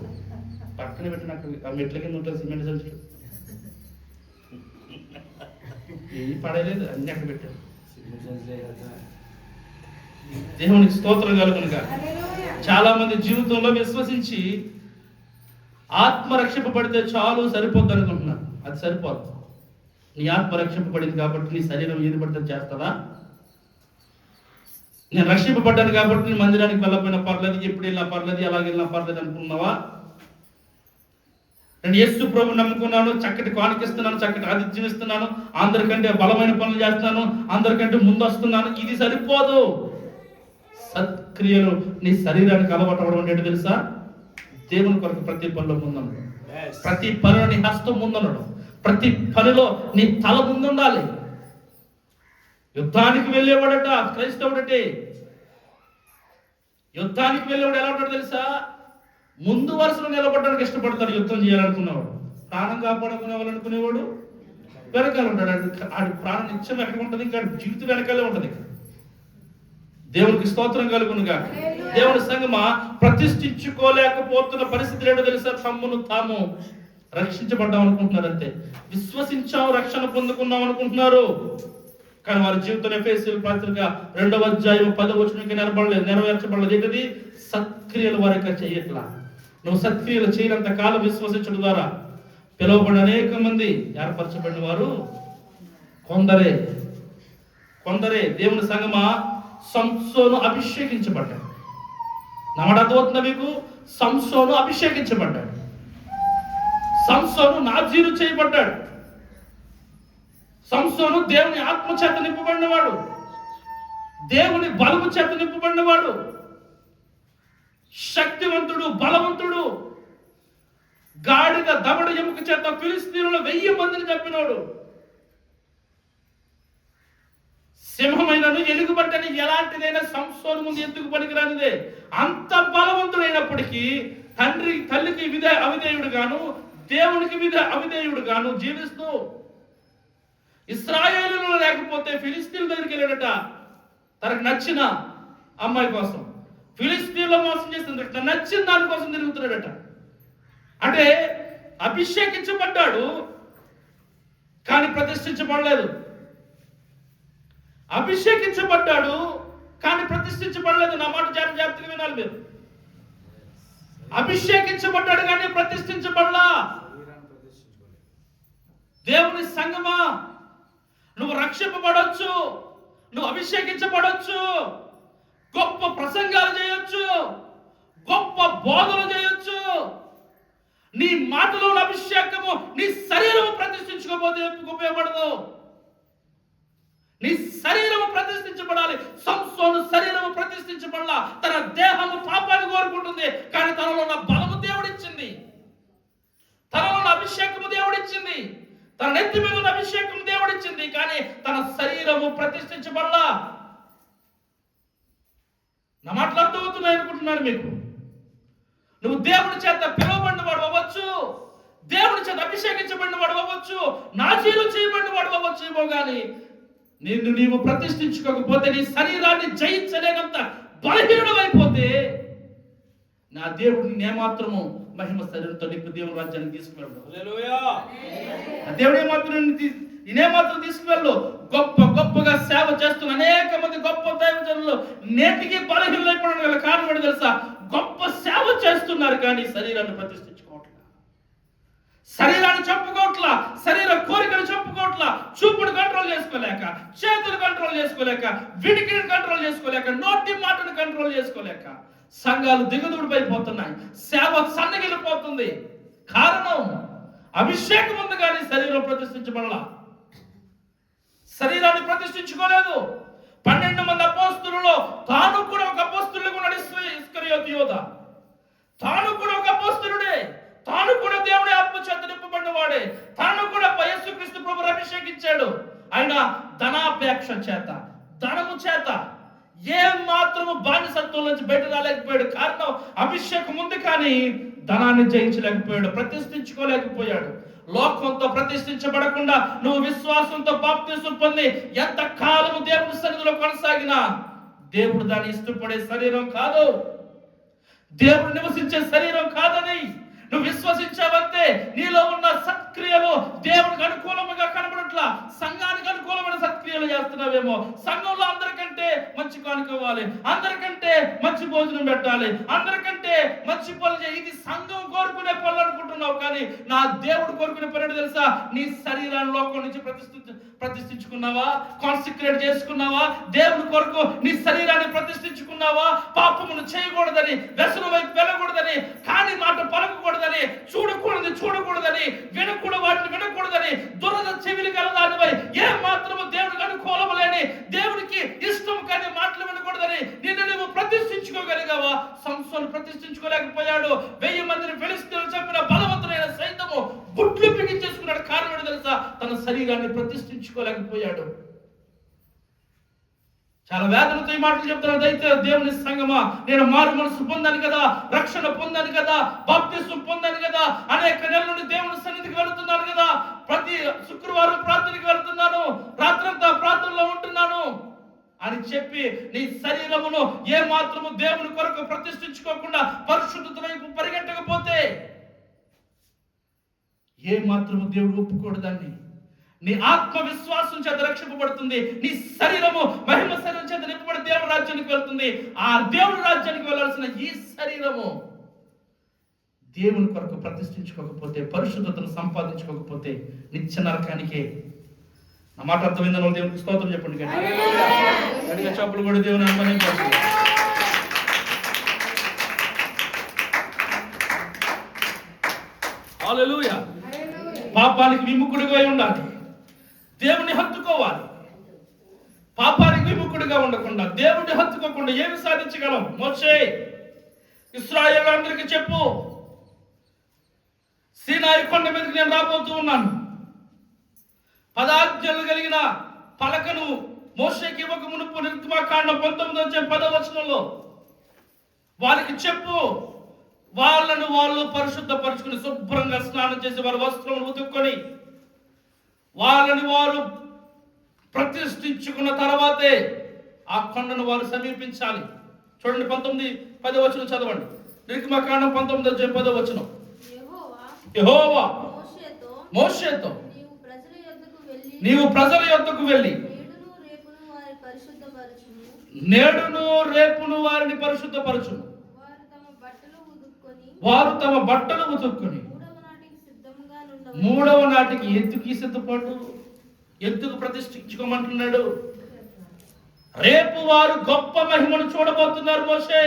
పక్కన పెట్టినట్టు ఆ మెట్ల కింద ఉంటుంది సిమెంట్ సంచులు, ఏది పడలేదు, అన్ని అక్కడ పెట్టారు. దేవునికి స్తోత్రం కలుగునుగా. చాలా మంది జీవితంలో విశ్వసించి ఆత్మ రక్షింపబడితే చాలు సరిపోద్ది అనుకుంటున్నారు. అది సరిపోదు. నీ ఆత్మ రక్షింపబడింది కాబట్టి నీ శరీరం ఏది పడితే చేస్తుందా? నేను రక్షింపబడ్డాను కాబట్టి నేను మందిరానికి వెళ్ళకపోయినా పర్లేదు, ఎప్పుడు వెళ్ళినా పర్లేదు, ఎలాగ వెళ్ళినా పర్లేదు అనుకున్నావా? నేను యేసు ప్రభు నమ్ముకున్నాను, చక్కటి కానుకిస్తున్నాను, చక్కటి ఆతిథ్యం ఇస్తున్నాను, అందరికంటే బలమైన పనులు చేస్తున్నాను, అందరికంటే ముందు వస్తున్నాను, ఇది సరిపోదు. సత్క్రియలు నీ శరీరానికి అలవాటు అంటే తెలుసా? దేవుని కొరకు ప్రతి పనిలో ముందుండడం, ప్రతి పనిలో నీ హస్తం ముందుండడం, ప్రతి పనిలో నీ తల ముందుండాలి. యుద్ధానికి వెళ్ళేవాడట క్రైస్తవుడటే. యుద్ధానికి వెళ్ళేవాడు ఎలా ఉంటాడు తెలుసా? ముందు వరుసలో నిలబడడానికి ఇష్టపడతాడు. యుద్ధం చేయాలనుకునేవాడు, ప్రాణం కాపాడుకునేవాళ్ళు అనుకునేవాడు వెనకాల ఉంటాడు. ఆడి ప్రాణం నిత్యం ఎక్కడ ఉంటుంది? ఇంకా జీవితం వెనకాలే ఉంటుంది. దేవునికి స్తోత్రం కలుగునుగా. దేవుని సంగమా, ప్రతిష్ఠించుకోలేకపోతున్న పరిస్థితి ఏంటో తెలుసా? తమ్మును తాము రక్షించబడ్డాం అనుకుంటున్నారు, అంతే. విశ్వసించాం, రక్షణ పొందుకున్నాం అనుకుంటున్నారు, కానీ వారి జీవితం ఎఫెసీయుల పత్రిక 2వ అధ్యాయం 10వ వచనంకి నెరవేర్చబడలేదు. ఏంటది? సత్క్రియలు వారిక చేయట్లా. నువ్వు సత్క్రియలు చేయనంత కాలం విశ్వసించడం ద్వారా పిలువబడిన అనేక మంది ఏర్పరచబడిన వారు కొందరే. దేవుని సంగమా, సంసోను అభిషేకించబడ్డాడు. నమ్మడం అర్థమవుతుందా మీకు? సంసోను అభిషేకించబడ్డాడు. సంసోను నాజీరు చేయబడ్డాడు. సంసోను దేవుని ఆత్మ చేత నింపబడినవాడు, దేవుని బలము చేత నింపబడినవాడు, శక్తివంతుడు, బలవంతుడు. గాడిద దవడ ఎముక చేత ఫిలిస్తీనులు 1000 మందిని చంపినోడు. సింహమైనను ఎలుగుబంటని ఎలాంటిదైనా సంసోను ముందు ఎందుకు పనికిరానిదే. అంత బలవంతుడైనప్పటికీ తల్లికి అవిధేయుడు గాను, దేవునికి అవిధేయుడు గాను జీవిస్తూ ఇశ్రాయేలులో లేకపోతే ఫిలిస్తీన్ల దగ్గరికి వెళ్ళాడట. తనకు నచ్చిన అమ్మాయి కోసం ఫిలిస్తీన్లో మోసం చేస్తుందట, నచ్చిన దానికోసం తిరుగుతున్నాడట. అంటే అభిషేకించబడ్డాడు కానీ ప్రతిష్ఠించబడలేదు. అభిషేకించబడ్డాడు కానీ ప్రతిష్ఠించబడలేదు. నా మాట జాగ్రత్తగా వినాలి మీరు. అభిషేకించబడ్డాడు కానీ ప్రతిష్ఠించబడలా. దేవుని సంగమా, నువ్వు రక్షింపబడొచ్చు, నువ్వు అభిషేకించబడొచ్చు, గొప్ప ప్రసంగాలు చేయొచ్చు, గొప్ప బోధలు చేయొచ్చు. నీ మాటలో అభిషేకము నీ శరీరము ప్రతిష్ఠించుకోకపోతే ఉపయోగపడదు. నీ శరీరము ప్రతిష్ఠించబడాలి. సంసోను శరీరము ప్రతిష్ఠించబడాల. తన దేహము పాపాన్ని కోరుకుంటుంది, కానీ తనలో ఉన్న బలము దేవుడిచ్చింది, తనలో ఉన్న అభిషేకము దేవుడిచ్చింది, తన నెత్తి మీద ఉన్న అభిషేకం దేవుడిచ్చింది, కానీ తన శరీరము ప్రతిష్ఠించబడలా. నా మాటలు అర్థమవుతున్నాయి అనుకుంటున్నాను మీకు. నువ్వు దేవుడి చేత పిలువబడిన వాడు అవ్వచ్చు, దేవుడి చేత అభిషేకించబడిన వాడు అవ్వచ్చు, నాజీలు చేయబడిన వాడు అవ్వచ్చు, కానీ నిన్ను నీవు ప్రతిష్ఠించుకోకపోతే, నీ శరీరాన్ని జయించలేనంత బలహీనుడు అయిపోతే, నా దేవుడిని ఏమాత్రము మహిమ శరీరంతో నీకు దేవుని రాజ్యానికి తీసుకువెళ్ళు. దేవుడు ఏమాత్రం తీసుకువెళ్ళు. గొప్పగా సేవ చేస్తున్న అనేక మంది గొప్ప దైవజనులు నేటికి బలహీనులైపోవడం గల కారణం ఏంటో తెలుసా? గొప్ప సేవ చేస్తున్నారు కానీ శరీరాన్ని ప్రతిష్ఠించుకోవట్లా, శరీరాన్ని చెప్పుకోవట్లా, శరీర కోరికలు చెప్పుకోవట్లా, చూపుడు కంట్రోల్ చేసుకోలేక, చేతులు కంట్రోల్ చేసుకోలేక, విడికిని కంట్రోల్ చేసుకోలేక, నోటి మాటను కంట్రోల్ చేసుకోలేక సంఘాలు దిగదుడిపైపోతున్నాయి, సేవ సన్నగిలిపోతుంది. కారణం అభిషేకం ఉంది కానీ శరీరం ప్రతిష్ఠించబడలా, శరీరాన్ని ప్రతిష్ఠించుకోలేదు. 12 మంది అపోస్తలుల్లో తాను కూడా ఒక అపోస్తలుగా నడిస్తే ఇస్కరియోతు యోధ, తాను కూడా ఒక అపోస్తలుడే, తాను కూడా దేవుని ఆత్మ చేత నింపబడిన వాడే, తాను కూడా యేసుక్రీస్తు ప్రభువును అభిషేకించాడు. ఆయన ధనాపేక్ష చేత, ధనము చేత ఏ మాత్రము బానిసత్వం నుంచి బయట రాలేకపోయాడు. కారణం అభిషేకం ఉంది కానీ ధనాన్ని జయించలేకపోయాడు, ప్రతిష్ఠించుకోలేకపోయాడు. లోకంతో ప్రతిష్ఠించబడకుండా నువ్వు విశ్వాసంతో బాప్తిసం పొంది ఎంత కాలము దేవుడి సన్నిధిలో కొనసాగినా దేవుడు దాన్ని ఇష్టపడే శరీరం కాదు, దేవుడు నివసించే శరీరం కాదని నువ్వు విశ్వసించావంటే నీలో ఉన్న సత్క్రియలు దేవుడికి అనుకూలముగా కనబడట్లా, సంఘానికి అనుకూలమైన సత్క్రియలు చేస్తున్నావేమో. సంఘంలో అందరికంటే మంచి కానుకోవాలి, అందరికంటే మంచి భోజనం పెట్టాలి, అందరికంటే మంచి పనులు చేయాలి. ఇది సంఘం కోరుకునే పనులు అనుకుంటున్నావు, కానీ నా దేవుడు కోరుకునే పనులు తెలుసా? నీ శరీరాన్ని లోకం నుంచి ప్రతిష్ఠించుకున్నావా, కాన్సిక్రేట్ చేసుకున్నావా? దేవుడి కొరకు నీ శరీరాన్ని ప్రతిష్ఠించుకున్నావా? పాపమును చేయకూడదని, వ్యసనం వైపు వెళ్ళకూడదని, కాని మాట పలకకూడదని, చూడకూడదని, వాటిని వినకూడదని, దురద చెవిలి కలదానిపై ఏ మాత్రము దేవుడికి అనుకూలము లేని, దేవుడికి ఇష్టం కానీ మాటలు వినకూడదని నిన్ను నువ్వు ప్రతిష్ఠించుకోగలిగావా? సంసోను ప్రతిష్ఠించుకోలేకపోయాడు. 1000 మందిని ఫిలిష్తీయులు చంపిన బలవంతుడైన సైతము గుడ్లు బిగించేసుకున్నాడు. కారణం ఏంటో తెలుసా? తన శరీరాన్ని ప్రతిష్ఠించుకోలేకపోయాడు. చాలా వేదనతో ఈ మాటలు చెప్తున్నాను. అయితే దేవుని సంగమా, నేను మారు మనసు పొందాను కదా, రక్షణ పొందాను కదా, బాప్తిసం పొందాను కదా, అనేక నెలల నుండి దేవుని సన్నిధికి వెళుతున్నాను కదా, ప్రతి శుక్రవారం ప్రార్థనకి వెళ్తున్నాను, రాత్రంతా ప్రార్థనలో ఉంటున్నాను అని చెప్పి నీ శరీరమును ఏ మాత్రము దేవుని కొరకు ప్రతిష్ఠించుకోకుండా పరిశుద్ధత వైపు పరిగెట్టకపోతే ఏ మాత్రము దేవుడు ఒప్పుకోడదాన్ని. నీ ఆత్మ విశ్వాసం చేత రక్షింపబడుతుంది, నీ శరీరము మహిమ శరీరం చేత నింపబడి దేవుడి రాజ్యానికి వెళ్తుంది. ఆ దేవుడి రాజ్యానికి వెళ్ళాల్సిన ఈ శరీరము దేవుని కొరకు ప్రతిష్ఠించుకోకపోతే, పరిశుద్ధతను సంపాదించుకోకపోతే నిత్య నరకానికే. నా మాట అర్థమైందని వాళ్ళు దేవునికి స్తోత్రం చెప్పండి. గట్టిగా చప్పులు కూడా దేవుని అనుమతించాలి. హల్లెలూయా. పాపానికి విముఖుడిగా ఉండాలి, దేవుని హత్తుకోవాలి. పాపానికి విముఖుడిగా ఉండకుండా, దేవుడిని హత్తుకోకుండా ఏమి సాధించగలం? మోషే ఇశ్రాయేలులందరికీ చెప్పు, సీనాయి కొండ మీదకి నేను రాబోతూ ఉన్నాను, 10 ఆజ్ఞలు కలిగిన పలకను మోషేకి ఇవ్వక మునుపు నిర్గమకాండం 19:10 వారికి చెప్పు, వాళ్ళను వాళ్ళు పరిశుద్ధపరుచుకుని శుభ్రంగా స్నానం చేసి వారి వస్త్రములు ఉతుక్కొని వాళ్ళని వారు ప్రతిష్ఠించుకున్న తర్వాతే ఆ కొండను వారు సమీపించాలి. చూడండి, 19:10 చదవండి. నిర్గమకాండం 19:10. యెహోవా మోషేతో నీవు ప్రజల యొద్దకు వెళ్ళి నేడును రేపును వారిని పరిశుద్ధపరచును, వారు తమ బట్టలు ఉతుక్కుని 3వ నాటికి ఎందుకు ఈ సిద్ధపాటు, ఎందుకు ప్రతిష్ఠించుకోమంటున్నాడు? రేపు వారు గొప్ప మహిమను చూడబోతున్నారు మోషే,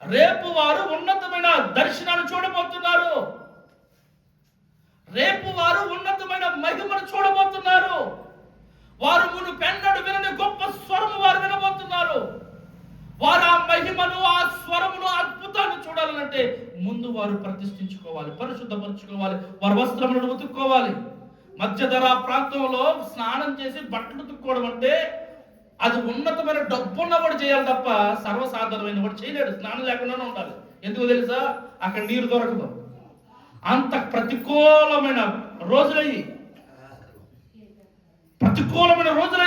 రేపు వారు ఉన్నతమైన దర్శనాన్ని చూడబోతున్నారు, రేపు వారు ఉన్నతమైన మహిమను చూడబోతున్నారు. వారు మునుపెన్నడు వినని గొప్ప స్వరము వారు వినబోతున్నారు. వారు ఆ మహిమను, ఆ స్వరమును, అద్భుతాన్ని చూడాలంటే ముందు వారు ప్రతిష్ఠించుకోవాలి, పరిశుద్ధపరచుకోవాలి, వారి వస్త్రములను ఉతుక్కోవాలి. మధ్యధరా ప్రాంతంలో స్నానం చేసి బట్టలు ఉతుక్కోవడం అంటే అది ఉన్నతమైన డబ్బున్నవాడు చేయాలి తప్ప సర్వసాధారణమైన వాడు చేయలేడు. స్నానం లేకుండానే ఉండాలి. ఎందుకు తెలుసా? అక్కడ నీరు దొరకదు. అంత ప్రతికూలమైన రోజులయ్యి,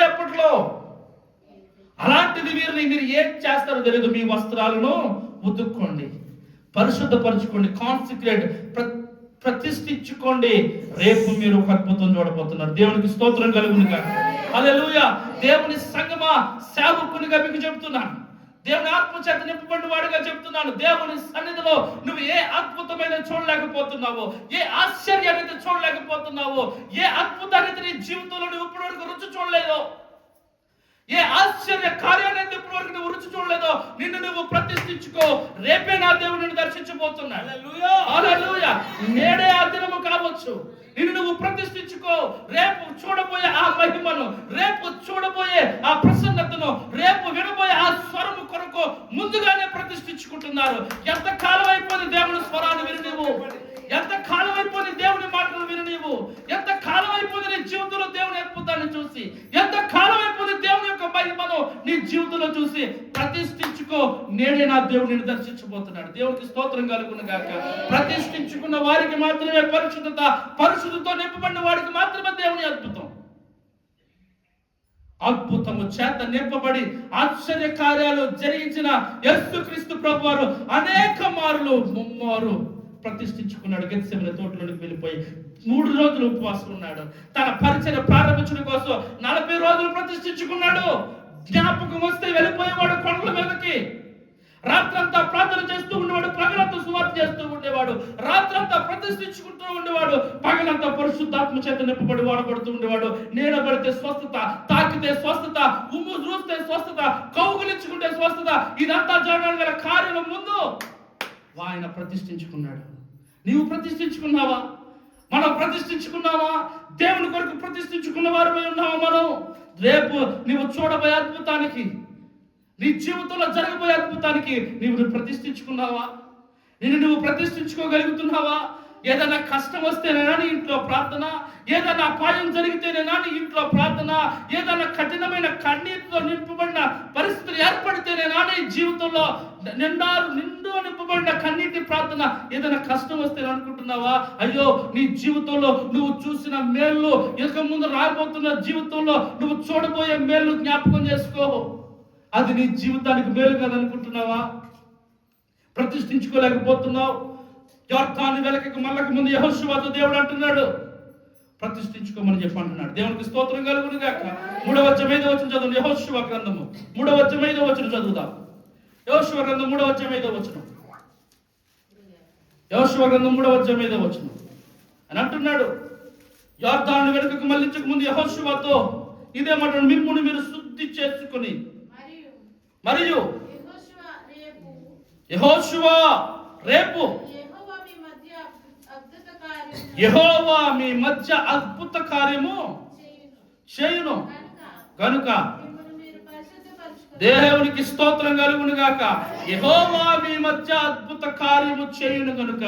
అప్పట్లో. అలాంటిది మీరు ఏం చేస్తారో తెలియదు. మీ వస్త్రాలను ఉతుక్కోండి, పరిశుద్ధపరచుకోండి, కాన్సిక్రేట్ ప్రతిష్ఠించుకోండి. రేపు మీరు ఒక అద్భుతం చూడబోతున్నారు. దేవునికి స్తోత్రం కలుగును గాక. హల్లెలూయా. దేవుని సంగమా, సేవకునిగా మీకు చెప్తున్నాను, దేవుని ఆత్మ చేత నింపబడిన వాడిగా చెప్తున్నాను. దేవుని సన్నిధిలో నువ్వు ఏ అద్భుతమైన చూడలేకపోతున్నావో, ఏ ఆశ్చర్యాన్ని చూడలేకపోతున్నావో, ఏ అద్భుతాన్ని నీ జీవితంలో నువ్వు ఇప్పటివరకు రుచి చూడలేదో, ఏ ఆశ్చర్య కార్యాన్ని ఇప్పటివరకు నువ్వు రుచి చూడలేదో నిన్ను నువ్వు ప్రతిష్ఠించుకో. రేపే నా దేవుడు నిన్ను దర్శించబోతున్నాడు. హల్లెలూయా. నేడే ఆ దినము కావచ్చు. నిన్ను నువ్వు ప్రతిష్ఠించుకో. రేపు చూడబోయే ఆ మహిమను, రేపు చూడబోయే ఆ ప్రసన్నతను, రేపు వినబోయే ఆ స్వరము కొరకు ముందుగానే ప్రతిష్ఠించుకుంటున్నారు. ఎంత కాలం అయిపోయింది దేవుని స్వరాన్ని విని నీవు? ఎంత కాలం అయిపోయింది దేవుని మాటలు విని నీవు? ఎంత కాలం అయిపోయింది నీ జీవితంలో దేవుని అద్భుతాన్ని చూసి? ఎంత కాలం అయిపోయింది దేవుని యొక్క మహిమను నీ జీవితంలో చూసి ప్రతిష్ఠించుకో, నేడే నా దేవుడు నిన్ను దర్శించబోతున్నాడు. దేవునికి స్తోత్రం కలుగును గాక. ప్రతిష్ఠించుకున్న వారికి మాత్రమే పరిశుద్ధత, పరిశుద్ధతో నింపబడిన వారికి మాత్రమే దేవుని అద్భుతం. అద్భుతము చేత నింపబడి ఆశ్చర్య కార్యాలు జరిగించిన యేసుక్రీస్తు ప్రభువారు అనేక ముమ్మారు ప్రతిష్ఠించుకున్నాడు. గెత్సేమనే తోటలోకి వెళ్ళిపోయి 3 రోజులు ఉపవాసం ఉన్నాడు. తన పరిచర్య ప్రారంభించడం కోసం 40 రోజులు ప్రతిష్ఠించుకున్నాడు. జ్ఞాపకం వస్తే వెళ్ళిపోయేవాడు కొండల మీదకి. రాత్రంతా ప్రార్థన చేస్తూ ఉండేవాడు, పగలంతా సువార్త చేస్తూ ఉండేవాడు. రాత్రంతా ప్రతిష్ఠించుకుంటూ ఉండేవాడు, పగలంతా పరిశుద్ధాత్మ చేత నింపబడి వాడబడుతూ ఉండేవాడు. నీడబడితే స్వస్థత, తాకితే స్వస్థత, ఉమ్ము చూస్తే స్వస్థత, కౌగులించుకుంటే స్వస్థత. ఇదంతా జరగడం గల కార్యం ముందు ఆయన ప్రతిష్ఠించుకున్నాడు. నీవు ప్రతిష్ఠించుకున్నావా? మనం ప్రతిష్ఠించుకున్నావా? దేవుని కొరకు ప్రతిష్ఠించుకున్న వారమే ఉన్నావా మనం? రేపు నీవు చూడబోయే అద్భుతానికి, నీ జీవితంలో జరగబోయే అద్భుతానికి నీవు ప్రతిష్ఠించుకున్నావా? నువ్వు ప్రతిష్ఠించుకోగలుగుతున్నావా? ఏదైనా కష్టం వస్తేనేనా నీ ఇంట్లో ప్రార్థన, ఏదైనా అపాయం జరిగితేనేనా నీ ఇంట్లో ప్రార్థన, ఏదైనా కఠినమైన కన్నీటితో నింపబడిన పరిస్థితులు ఏర్పడితేనేనా నీ జీవితంలో నిండు నింపబడిన కన్నీటి ప్రార్థన. ఏదైనా కష్టం వస్తే అనుకుంటున్నావా? అయ్యో, నీ జీవితంలో నువ్వు చూసిన మేళ్ళు, ఇక ముందు రాబోతున్న జీవితంలో నువ్వు చూడబోయే మేళ్ళు జ్ఞాపకం చేసుకో. అది నీ జీవితానికి మేలు కాదనుకుంటున్నావా? ప్రతిష్ఠించుకోలేకపోతున్నావు. యొర్దాను వెనకకు మళ్ళక ముందు యెహోషువతో దేవుడు అంటున్నాడు, ప్రతిష్ఠించుకోమని చెప్పి అంటున్నాడు. దేవునికి స్తోత్రం కలుగును గాక. 3వ అధ్యాయం 5వ వచనం చదువు. యెహోషువ గ్రంథము 3వ అధ్యాయం 5వ వచనం చదువుదాం. యెహోషువ గ్రంథం 3వ అధ్యాయం 5వ వచనం. యెహోషువ గ్రంథం 3వ అధ్యాయం 5వ వచనం అని అంటున్నాడు, యొర్దాను వెనకకు మళ్ళించక ముందు యెహోషువతో ఇదే మాట, మిమ్మును మీరు శుద్ధి చేసుకుని మరియు యెహోషువ రేపు యెహోవా మీ మధ్య అద్భుత కార్యము చేయును కనుక దేవునికి స్తోత్రం కలుగును గాక. యెహోవా మీ మధ్య అద్భుత కార్యము చేయును కనుక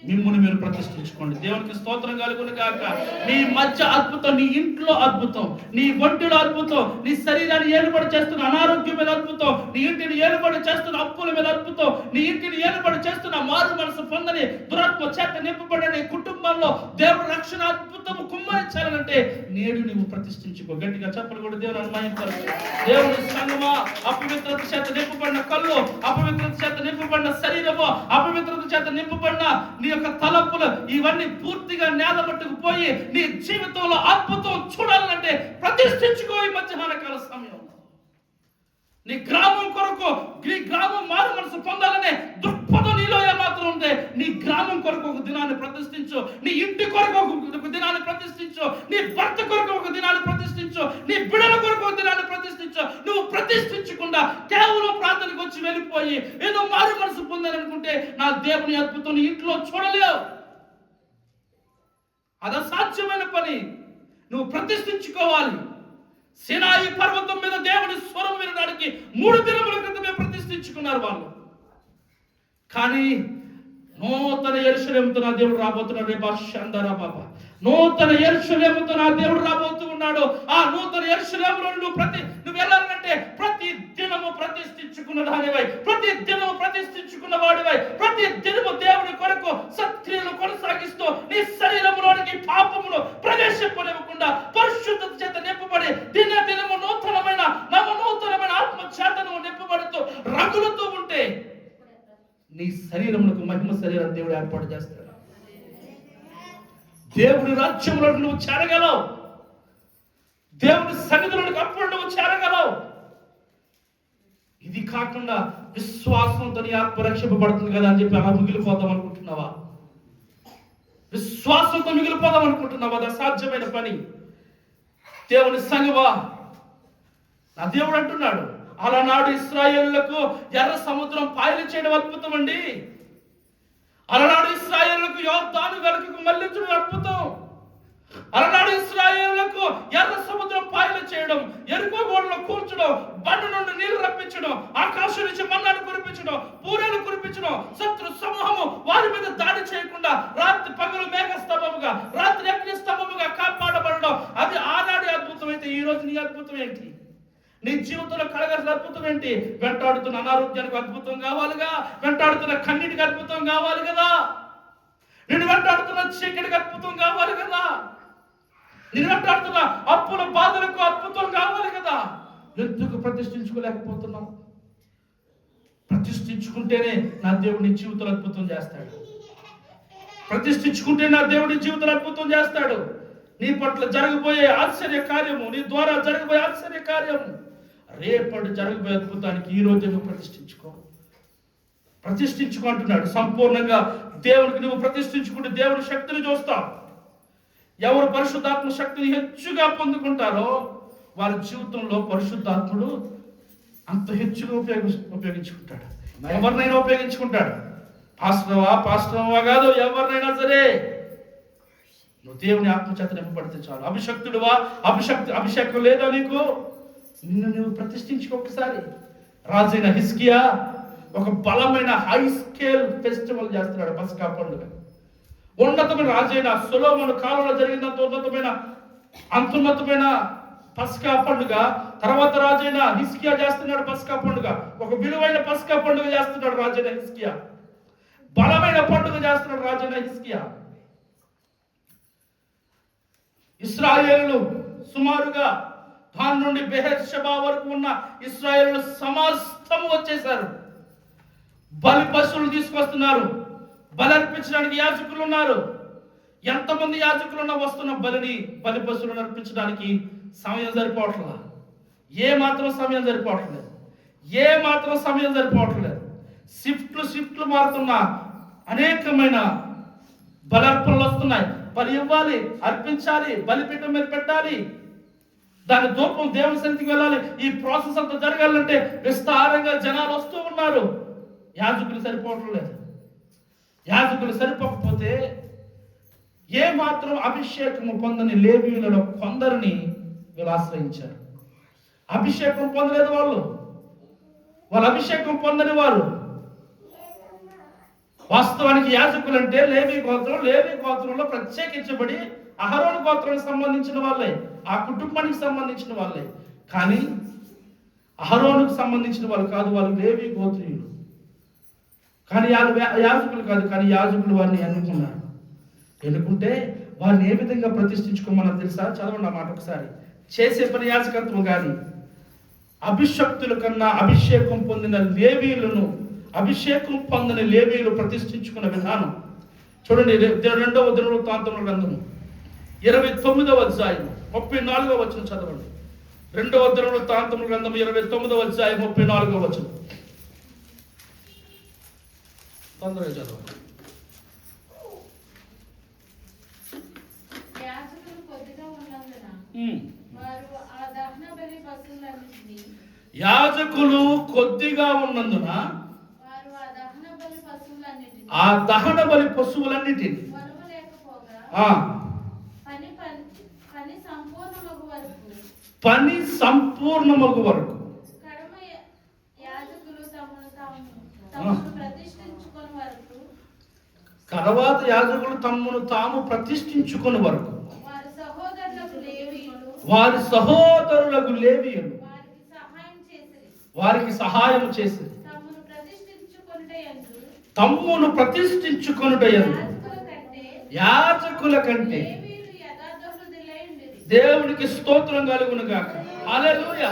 మిమ్మును మీరు ప్రతిష్ఠించుకోండి. దేవునికి స్తోత్రం కలుగును గాక. నీ మధ్య అద్భుతం, నీ ఇంట్లో అద్భుతం, నీ ఒంటిలో అద్భుతం, నీ శరీరాన్ని ఏలుబడి చేస్తున్న అనారోగ్యం మీద అద్భుతం, నీ ఇంటిని ఏలుబడి చేస్తున్న అప్పుల మీద అద్భుతం, నీ ఇంటిని ఏలుబడి చేస్తున్న మారు మనసు పొందని దురాత్మ చేత నింపబడని కుటుంబంలో దేవుడు రక్షణ అద్భుతము కుమ్మరించాలంటే నేడు నువ్వు ప్రతిష్ఠించుకో. గట్టిగా చెప్పలు కూడా దేవుని అనుమానించారు. దేవుని సంగమా, అపవిత్రత చేత నింపబడిన కళ్ళు, అపవిత్రత చేత నింపబడిన శరీరము, అపవిత్రత చేత నింపబడిన నీ యొక్క తలపులు, ఇవన్నీ పూర్తిగా నేల పట్టుకుపోయి నీ జీవితంలో అద్భుతం చూడాలంటే ప్రతిష్ఠించుకో. ఈ మధ్యాహ్న కాల సమయం నీ గ్రామం కొరకు, నీ గ్రామం మారు మనసు పొందాలనే దృక్పథం నీలో ఏమాత్రం ఉంటే నీ గ్రామం కొరకు ఒక దినాన్ని ప్రతిష్ఠించు, నీ ఇంటి కొరకు ఒక దినాన్ని ప్రతిష్ఠించు, నీ భర్త కొరకు ఒక దినాన్ని ప్రతిష్ఠించు, నీ బిడ్డల కొరకు ఒక దినాన్ని ప్రతిష్ఠించు. నువ్వు ప్రతిష్ఠించకుండా కేవలం ప్రార్థనకు వచ్చి వెళ్ళిపోయి ఏదో మారు మనసు పొందాలనుకుంటే నా దేవుని అద్భుతం నీ ఇంట్లో చూడలేవు. అది అసాధ్యమైన పని. నువ్వు ప్రతిష్ఠించుకోవాలి. సినాయి పర్వతం మీద దేవుని స్వరం వినడానికి 3 దినముల క్రితమే ప్రతిష్ఠించుకున్నారు వాళ్ళు. కానీ నూతన యెరూషలేముతో నా దేవుడు రాబోతున్నాడు. రేపు షందరా బాబా, నూతన యెరూషలేముతో నా దేవుడు రాబోతూ ఉన్నాడు. ఆ నూతన యెరూషలేములో నువ్వు వెళ్ళాలంటే ప్రతి దినము ప్రతిష్ఠించుకున్న దానివై, ప్రతి దినము ప్రతిష్ఠించుకున్న వాడివై, ప్రతి దినము దేవుని కొరకు సత్క్రియలు కొనసాగిస్తూ నీ శరీరంలోనికి పాపమును ప్రవేశింపనివ్వకుండా పరిశుద్ధత చేత నింపబడి దినము నూతనమైన నవనూతనమైన ఆత్మ చేత నువ్వు నింపబడుతూ రగులుతూ ఉంటే నీ శరీరమునకు మహిమ శరీరం దేవుడు ఏర్పాటు చేస్తాడు. దేవుడి రాజ్యంలో నువ్వు చేరగలవు. దేవుడి సన్నిధిలోకి అప్పుడు నువ్వు చేరగలవు. ఇది కాకుండా విశ్వాసంతో నీ ఆత్మ రక్షింపబడుతుంది కదా అని చెప్పి అలా మిగిలిపోతాం అనుకుంటున్నావా? విశ్వాసంతో మిగిలిపోదాం అనుకుంటున్నావా? అది అసాధ్యమైన పని. దేవుని సంగమా, నా దేవుడు అంటున్నాడు, అలనాడు ఇశ్రాయేలులకు ఎర్ర సముద్రం పాయలు చేయడం అద్భుతం అండి. అలనాడు ఇశ్రాయేలులకు యోర్దాను వెనుకకు మళ్ళించడం అద్భుతం. అలనాడు ఇశ్రాయేలులకు ఎర్ర సముద్రం పాయలు చేయడం, ఎరుకో గోడలో కూర్చడం, బండ నుండి నీళ్లు రప్పించడం, ఆకాశం నుంచి మన్నాను కురిపించడం, పూరేలు కురిపించడం, శత్రు సమూహము వారి మీద దాడి చేయకుండా రాత్రి పగలు మేఘ స్తంభముగా, రాత్రి అగ్ని స్తంభముగా కాపాడబడడం. అది ఆనాడి అద్భుతం అయితే ఈ రోజు నీ అద్భుతం ఏంటి? నీ జీవితంలో కలగాల్సిన అద్భుతం ఏంటి? వెంటాడుతున్న అనారోగ్యానికి అద్భుతం కావాలిగా, వెంటాడుతున్న కన్నీటికి అద్భుతం కావాలి కదా, నేను వెంటాడుతున్న చీకటికి అద్భుతం కావాలి కదా, నేను వెంటాడుతున్న అప్పుల బాధలకు అద్భుతం కావాలి కదా. ఎందుకు ప్రతిష్ఠించుకోలేకపోతున్నాం? ప్రతిష్ఠించుకుంటేనే నా దేవుడి జీవితంలో అద్భుతం చేస్తాడు. ప్రతిష్ఠించుకుంటే నా దేవుడి జీవితంలో అద్భుతం చేస్తాడు. నీ పట్ల జరగబోయే ఆశ్చర్య కార్యము, నీ ద్వారా జరగబోయే ఆశ్చర్య కార్యము, రేపటి జరగబోయే అద్భుతానికి ఈ రోజు నువ్వు ప్రతిష్ఠించుకో అంటున్నాడు. సంపూర్ణంగా దేవునికి నువ్వు ప్రతిష్ఠించుకుంటే దేవుడి శక్తిని చూస్తావు. ఎవరు పరిశుద్ధాత్మ శక్తిని హెచ్చుగా పొందుకుంటారో వారి జీవితంలో పరిశుద్ధాత్ముడు అంత హెచ్చుగా ఉపయోగించుకుంటాడు. ఎవరినైనా ఉపయోగించుకుంటాడు. పాస్టర్వా కాదు, ఎవరినైనా సరే నువ్వు దేవుని ఆత్మచేత నింపబడితే చాలు. అభిషక్తుడువా, అభిషేకం లేదా నీకు? నిన్ను నువ్వు ప్రతిష్ఠించుకో ఒకసారి. రాజైన హిజ్కియా ఒక బలమైన హై స్కేల్ ఫెస్టివల్ చేస్తున్నాడు, పస్కా పండుగ. ఉన్నతమైన రాజైన సొలొమోను కాలంలో జరిగినంత అంతున్నతమైన పస్కా పండుగ తర్వాత రాజైన హిజ్కియా చేస్తున్నాడు. పస్కా పండుగ ఒక విలువైన పస్కా పండుగ చేస్తున్నాడు రాజైన హిజ్కియా. బలమైన పండుగ చేస్తున్నాడు రాజైన హిజ్కియా. ఇశ్రాయేలు సుమారుగా దాని నుండి బెహెర్షెబా వరకు ఉన్న ఇశ్రాయేలు సమస్తము వచ్చేశారు. బలి పశువులు తీసుకొస్తున్నారు. బలి అర్పించడానికి యాజకులు ఉన్నారు. ఎంతమంది యాజకులున్నా వస్తున్న బలి పశువులను అర్పించడానికి సమయం సరిపోవట్లేదు. ఏ మాత్రం సమయం సరిపోవట్లేదు. షిఫ్ట్లు మారుతున్నా అనేకమైన బలర్పణలు వస్తున్నాయి. బలి ఇవ్వాలి, అర్పించాలి, బలిపీఠం మీద పెట్టాలి, దాని ధూపం దేవుని సన్నిధికి వెళ్ళాలి. ఈ ప్రాసెస్ అంతా జరగాలంటే విస్తారంగా జనాలు వస్తూ ఉన్నారు. యాజకులు సరిపోకపోతే ఏ మాత్రం అభిషేకము పొందని లేవీయులలో కొందరిని వీళ్ళు ఆశ్రయించారు. అభిషేకం పొందలేదు వాళ్ళు అభిషేకం పొందని వారు. వాస్తవానికి యాజకులు అంటే లేవీ గోత్రంలో ప్రత్యేకించబడి అహరోను గోత్రానికి సంబంధించిన వాళ్ళే, ఆ కుటుంబానికి సంబంధించిన వాళ్ళే. కానీ అహరోనుకు సంబంధించిన వాళ్ళు కాదు, వాళ్ళు లేవీ గోత్రీయులు. కానీ యాజకులు కాదు, కానీ యాజకులు వారిని ఎన్నుకుంటే వారిని ఏ విధంగా ప్రతిష్ఠించుకోమన్నా తెలుసా? చదవండి ఆ మాట ఒకసారి. చేసే పని యాజకత్వం కానీ అభిషక్తుల కన్నా అభిషేకం పొందిన లేవీయులు ప్రతిష్ఠించుకున్న విధానం చూడండి. 2వ దినవృత్తాంతముల గ్రంథము 29వ అధ్యాయం 34వ వచనం చదవండి. 2వ దినవృత్తాంతముల గ్రంథము 29వ అధ్యాయం 34వ వచనం తొందరగా చదవండి. యాజకులు కొద్దిగా ఉన్నందున ఆ దహన బలి పశువులన్నిటిని పని సంపూర్ణమగు వరకు తర్వాత యాజకులు తమను తాము ప్రతిష్ఠించుకుని వరకు వారి సహోదరులకు లేవీయులు వారికి సహాయం చేసి తమ్మును ప్రతిష్ఠించుకొనుటయందు యాజకుల కంటే దేవునికి స్తోత్రం కలుగును గాక. హల్లెలూయా.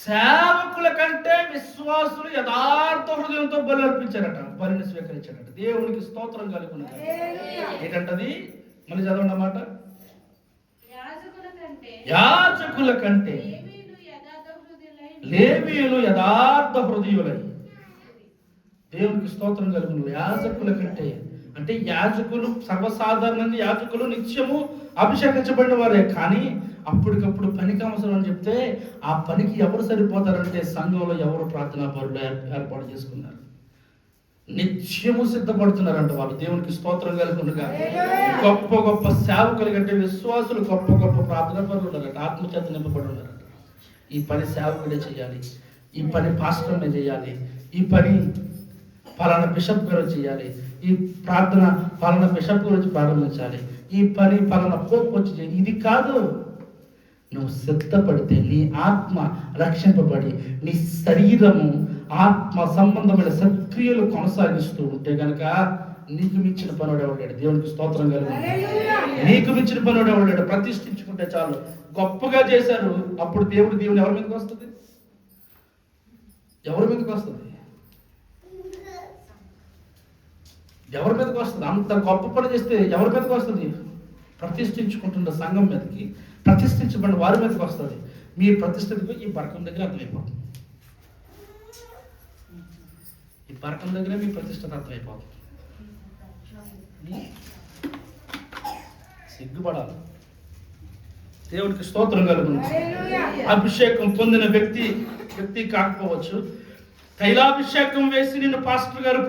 సేవకుల కంటే విశ్వాసులు యథార్థ హృదయంతో బలి అర్పించారట, బలిని స్వీకరించారట. దేవునికి స్తోత్రం కలుగును గాక. ఏంటంటది? మళ్ళీ చదవండి అన్నమాట. యాజకుల కంటే లేవీయులు యథార్థ హృదయులై. దేవునికి స్తోత్రం కలుగును. యాజకుల కంటే అంటే యాజకులు సర్వసాధారణంగా యాజకులు నిత్యము అభిషేకించబడిన వారే. కానీ అప్పటికప్పుడు పనికి అవసరం అని చెప్తే ఆ పనికి ఎవరు సరిపోతారంటే సంఘంలో ఎవరు ప్రార్థనా పరులు ఏర్పాటు చేసుకున్నారు. నిత్యము సిద్ధపడుతున్నారంట వాళ్ళు. దేవునికి స్తోత్రం కలుగునుగా. గొప్ప గొప్ప సేవకులు కంటే విశ్వాసులు గొప్ప గొప్ప ప్రార్థనా పరులు ఉన్నారట, ఆత్మచేత నింపబడి ఉన్నారట. ఈ పని సేవకుడే చేయాలి, ఈ పని పాస్టర్నే చేయాలి, ఈ పని ఫలానా బిషప్ గారు చేయాలి, ఈ ప్రార్థన ఫలానా బిషప్ గురించి ప్రారంభించాలి, ఈ పని ఫలానా పోప్ వచ్చి చేయాలి. ఇది కాదు. నువ్వు సిద్ధపడితే నీ ఆత్మ రక్షింపబడి నీ శరీరము ఆత్మ సంబంధమైన సక్రియలు కొనసాగిస్తూ ఉంటే గనక నీకు మించిన పనుడు ఎవడాడు? దేవునికి స్తోత్రం కలుగు. నీకు మించిన పనుడు ఎవడాడు? ప్రతిష్ఠించుకుంటే చాలు. గొప్పగా చేశారు, అప్పుడు దేవుని ఎవరి మీదకి వస్తుంది? ఎవరి మీదకి వస్తుంది? ఎవరి మీదకి వస్తుంది? అంత గొప్ప పని చేస్తే ఎవరి మీదకి వస్తుంది? ప్రతిష్ఠించుకుంటున్న సంఘం మీదకి, ప్రతిష్ఠించబడిన వారి మీదకి వస్తుంది. మీ ప్రతిష్ఠితకు ఈ బరకం దగ్గర అర్థమైపోతుంది. ఈ బరకం దగ్గర మీ ప్రతిష్ఠత అర్థమైపోతుంది. సిగ్గుపడాలి. దేవునికి స్తోత్రం కలుగును. అభిషేకం పొందిన వ్యక్తి కాకపోవచ్చు, తైలాభిషేకం వేసి నిన్ను పాస్టర్ గారు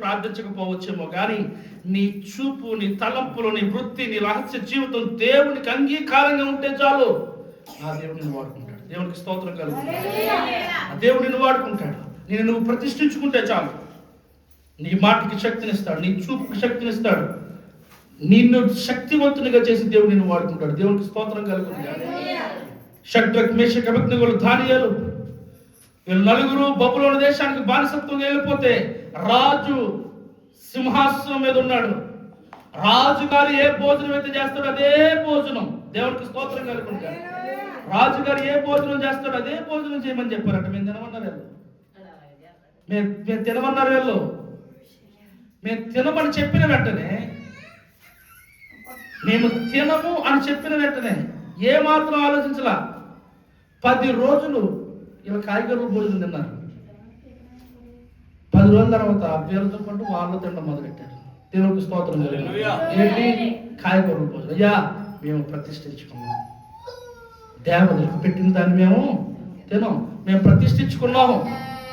ప్రార్థించకపోవచ్చేమో, కానీ నీ చూపు, నీ తలంపులు, నీ వృత్తి, నీ రహస్య జీవితం దేవునికి అంగీకారంగా ఉంటే చాలు. ఆ దేవుడు నిన్ను వాడుకుంటాడు. దేవునికి స్తోత్రం కలుగును. ఆ దేవుడు నిన్ను వాడుకుంటాడు. నువ్వు ప్రతిష్ఠించుకుంటే చాలు. నీ మాటకి శక్తినిస్తాడు, నీ చూపుకి శక్తినిస్తాడు, నిన్ను శక్తివంతునిగా చేసి దేవుడు నిన్ను వాడుకుంటాడు. దేవునికి స్తోత్రం కలుగును. షడ్రక్, మేషక్, అబేద్నెగోలు, దానియేలు వీళ్ళు నలుగురు బబులోను దేశానికి బానిసత్వంగా వెళ్ళిపోతే రాజు సింహాసనం మీద ఉన్నాడు. రాజుగారు ఏ భోజనం అయితే చేస్తాడో అదే భోజనం. దేవునికి స్తోత్రం కలుగును. రాజుగారు ఏ భోజనం చేస్తాడో అదే భోజనం చేయమని చెప్పారట. మేము తినమన్నారు వీళ్ళు. మేము తినమన్నారు వీళ్ళు. మేము తినమని చెప్పిన వెంటనే, మేము తినము అని చెప్పిన వెంటనే ఏమాత్రం ఆలోచించలా 10 రోజులు ఇలా కాయగూరల భోజనం తిన్నారు. 10 రోజుల తర్వాత వీళ్ళతో పాటు వాళ్ళు తినడం మొదలెట్టారు. దేవునికి స్తోత్రం. ఏంటి? కాయగూరల భోజనం. అయ్యా, మేము ప్రతిష్ఠించుకున్నాం. దేవతలకు పెట్టిన దాన్ని మేము తినం. మేము ప్రతిష్ఠించుకున్నాము.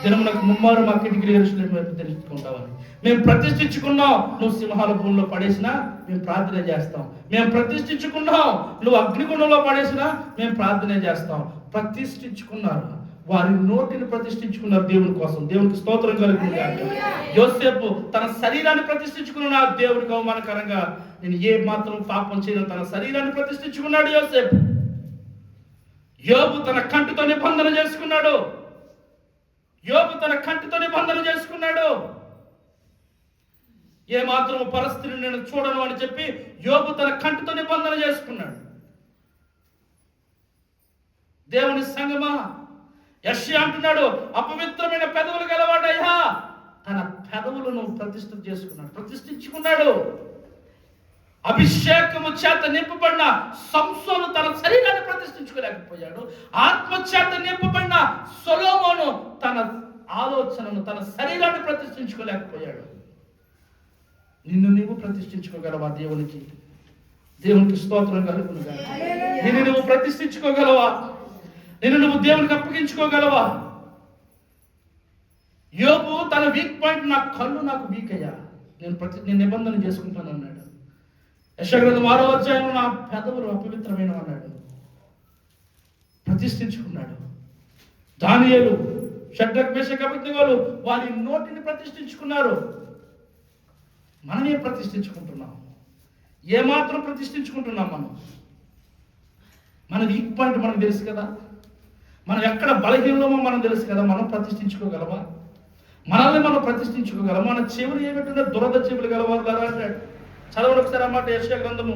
దినమునకు ముమ్మారు మా కిటికీలు తెలుసుకుంటామని మేము ప్రతిష్ఠించుకున్నాం. నువ్వు సింహాల భూమిలో పడేసినా మేము ప్రార్థన చేస్తాం. మేము ప్రతిష్ఠించుకున్నాం. నువ్వు అగ్నిగుండంలో పడేసినా మేము ప్రార్థన చేస్తాం. ప్రతిష్ఠించుకున్నారు. వారి నోటిని ప్రతిష్ఠించుకున్నారు దేవుని కోసం. దేవునికి స్తోత్రం కలుగుతుంది. యోసేపు తన శరీరాన్ని ప్రతిష్ఠించుకున్న దేవుడికి అవమానకరంగా నేను ఏ మాత్రం పాపం చేయను తన శరీరాన్ని ప్రతిష్ఠించుకున్నాడు యోసేపు. యోబు తన కంటితో నిబంధన చేసుకున్నాడు. ఏ మాత్రం పరిస్థితిని నేను చూడను అని చెప్పి యోబు తన కంటితో నిబంధన చేసుకున్నాడు. దేవుని సంగమా, యెషయా అంటున్నాడు, అపవిత్రమైన పెదవులు గలవాడయ్యా. తన పెదవులను ప్రతిష్ఠించుకున్నాడు. అభిషేకము చేత నింపబడిన సంసోను తన శరీరాన్ని ప్రతిష్ఠించుకోలేకపోయాడు. ఆత్మ చేత నింపబడిన సొలొమోను తన ఆలోచనను, తన శరీరాన్ని ప్రతిష్ఠించుకోలేకపోయాడు. నిన్ను నీవు ప్రతిష్ఠించుకోగలవా? దేవునికి స్తోత్రం కలుగును గాక. నిన్ను నువ్వు ప్రతిష్ఠించుకోగలవా? నిన్ను నువ్వు దేవునికి అప్పగించుకోగలవా? యోబు తన వీక్ పాయింట్, నా కళ్ళు నాకు వీక్ అయ్యా, నేను నిబంధన చేసుకుంటాను అన్నాడు. యెషయా గ్రంథం 6వ అధ్యాయంలో నా పెదవులు అపవిత్రమైన అన్నాడు. ప్రతిష్ఠించుకున్నాడు. దానియేలు, షడ్రక్, మేషక్, అబేద్నెగోలు వారి నోటిని ప్రతిష్ఠించుకున్నారు. మనమే ప్రతిష్ఠించుకుంటున్నాం. ఏమాత్రం ప్రతిష్ఠించుకుంటున్నాం? మన వీక్ పాయింట్ మనకు తెలుసు కదా. మనం ఎక్కడ బలహీనమో మనం తెలుసు కదా. మనం ప్రతిష్ఠించుకోగలమా? మనల్ని మనం ప్రతిష్ఠించుకోగలమా? మన చెవులు ఏమిటంటే దురద చెవులు గలవారు అంటాడు. చదవండి ఒకసారి ఆ మాట. యెషయా గ్రంథము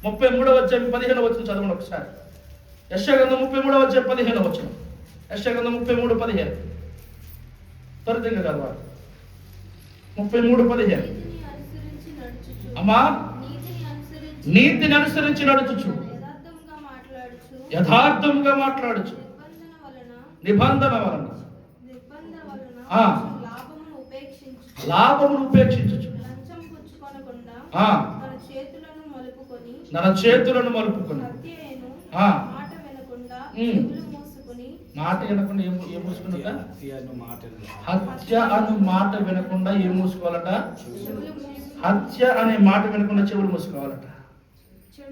33వ అధ్యాయం 15వ వచనం చదవండి ఒకసారి. యెషయా గ్రంథం 33వ అధ్యాయం 15వ వచనం. యెషయా గ్రంథం 33:15 త్వరితంగా చదవాలి. 33:15. అమ్మా, నీతిని అనుసరించి నడుచుచు, యథార్థముగా మాట్లాడుచు, నిబంధన వలన లాభమును ఉపేక్షించు, నర చేతులను మలుపుకొని మాట వినకుండా ఏం మూసుకున్నట? హత్య అను మాట వినకుండా ఏం మూసుకోవాలట? హత్య అనే మాట వినకుండా చెవులు మూసుకోవాలట.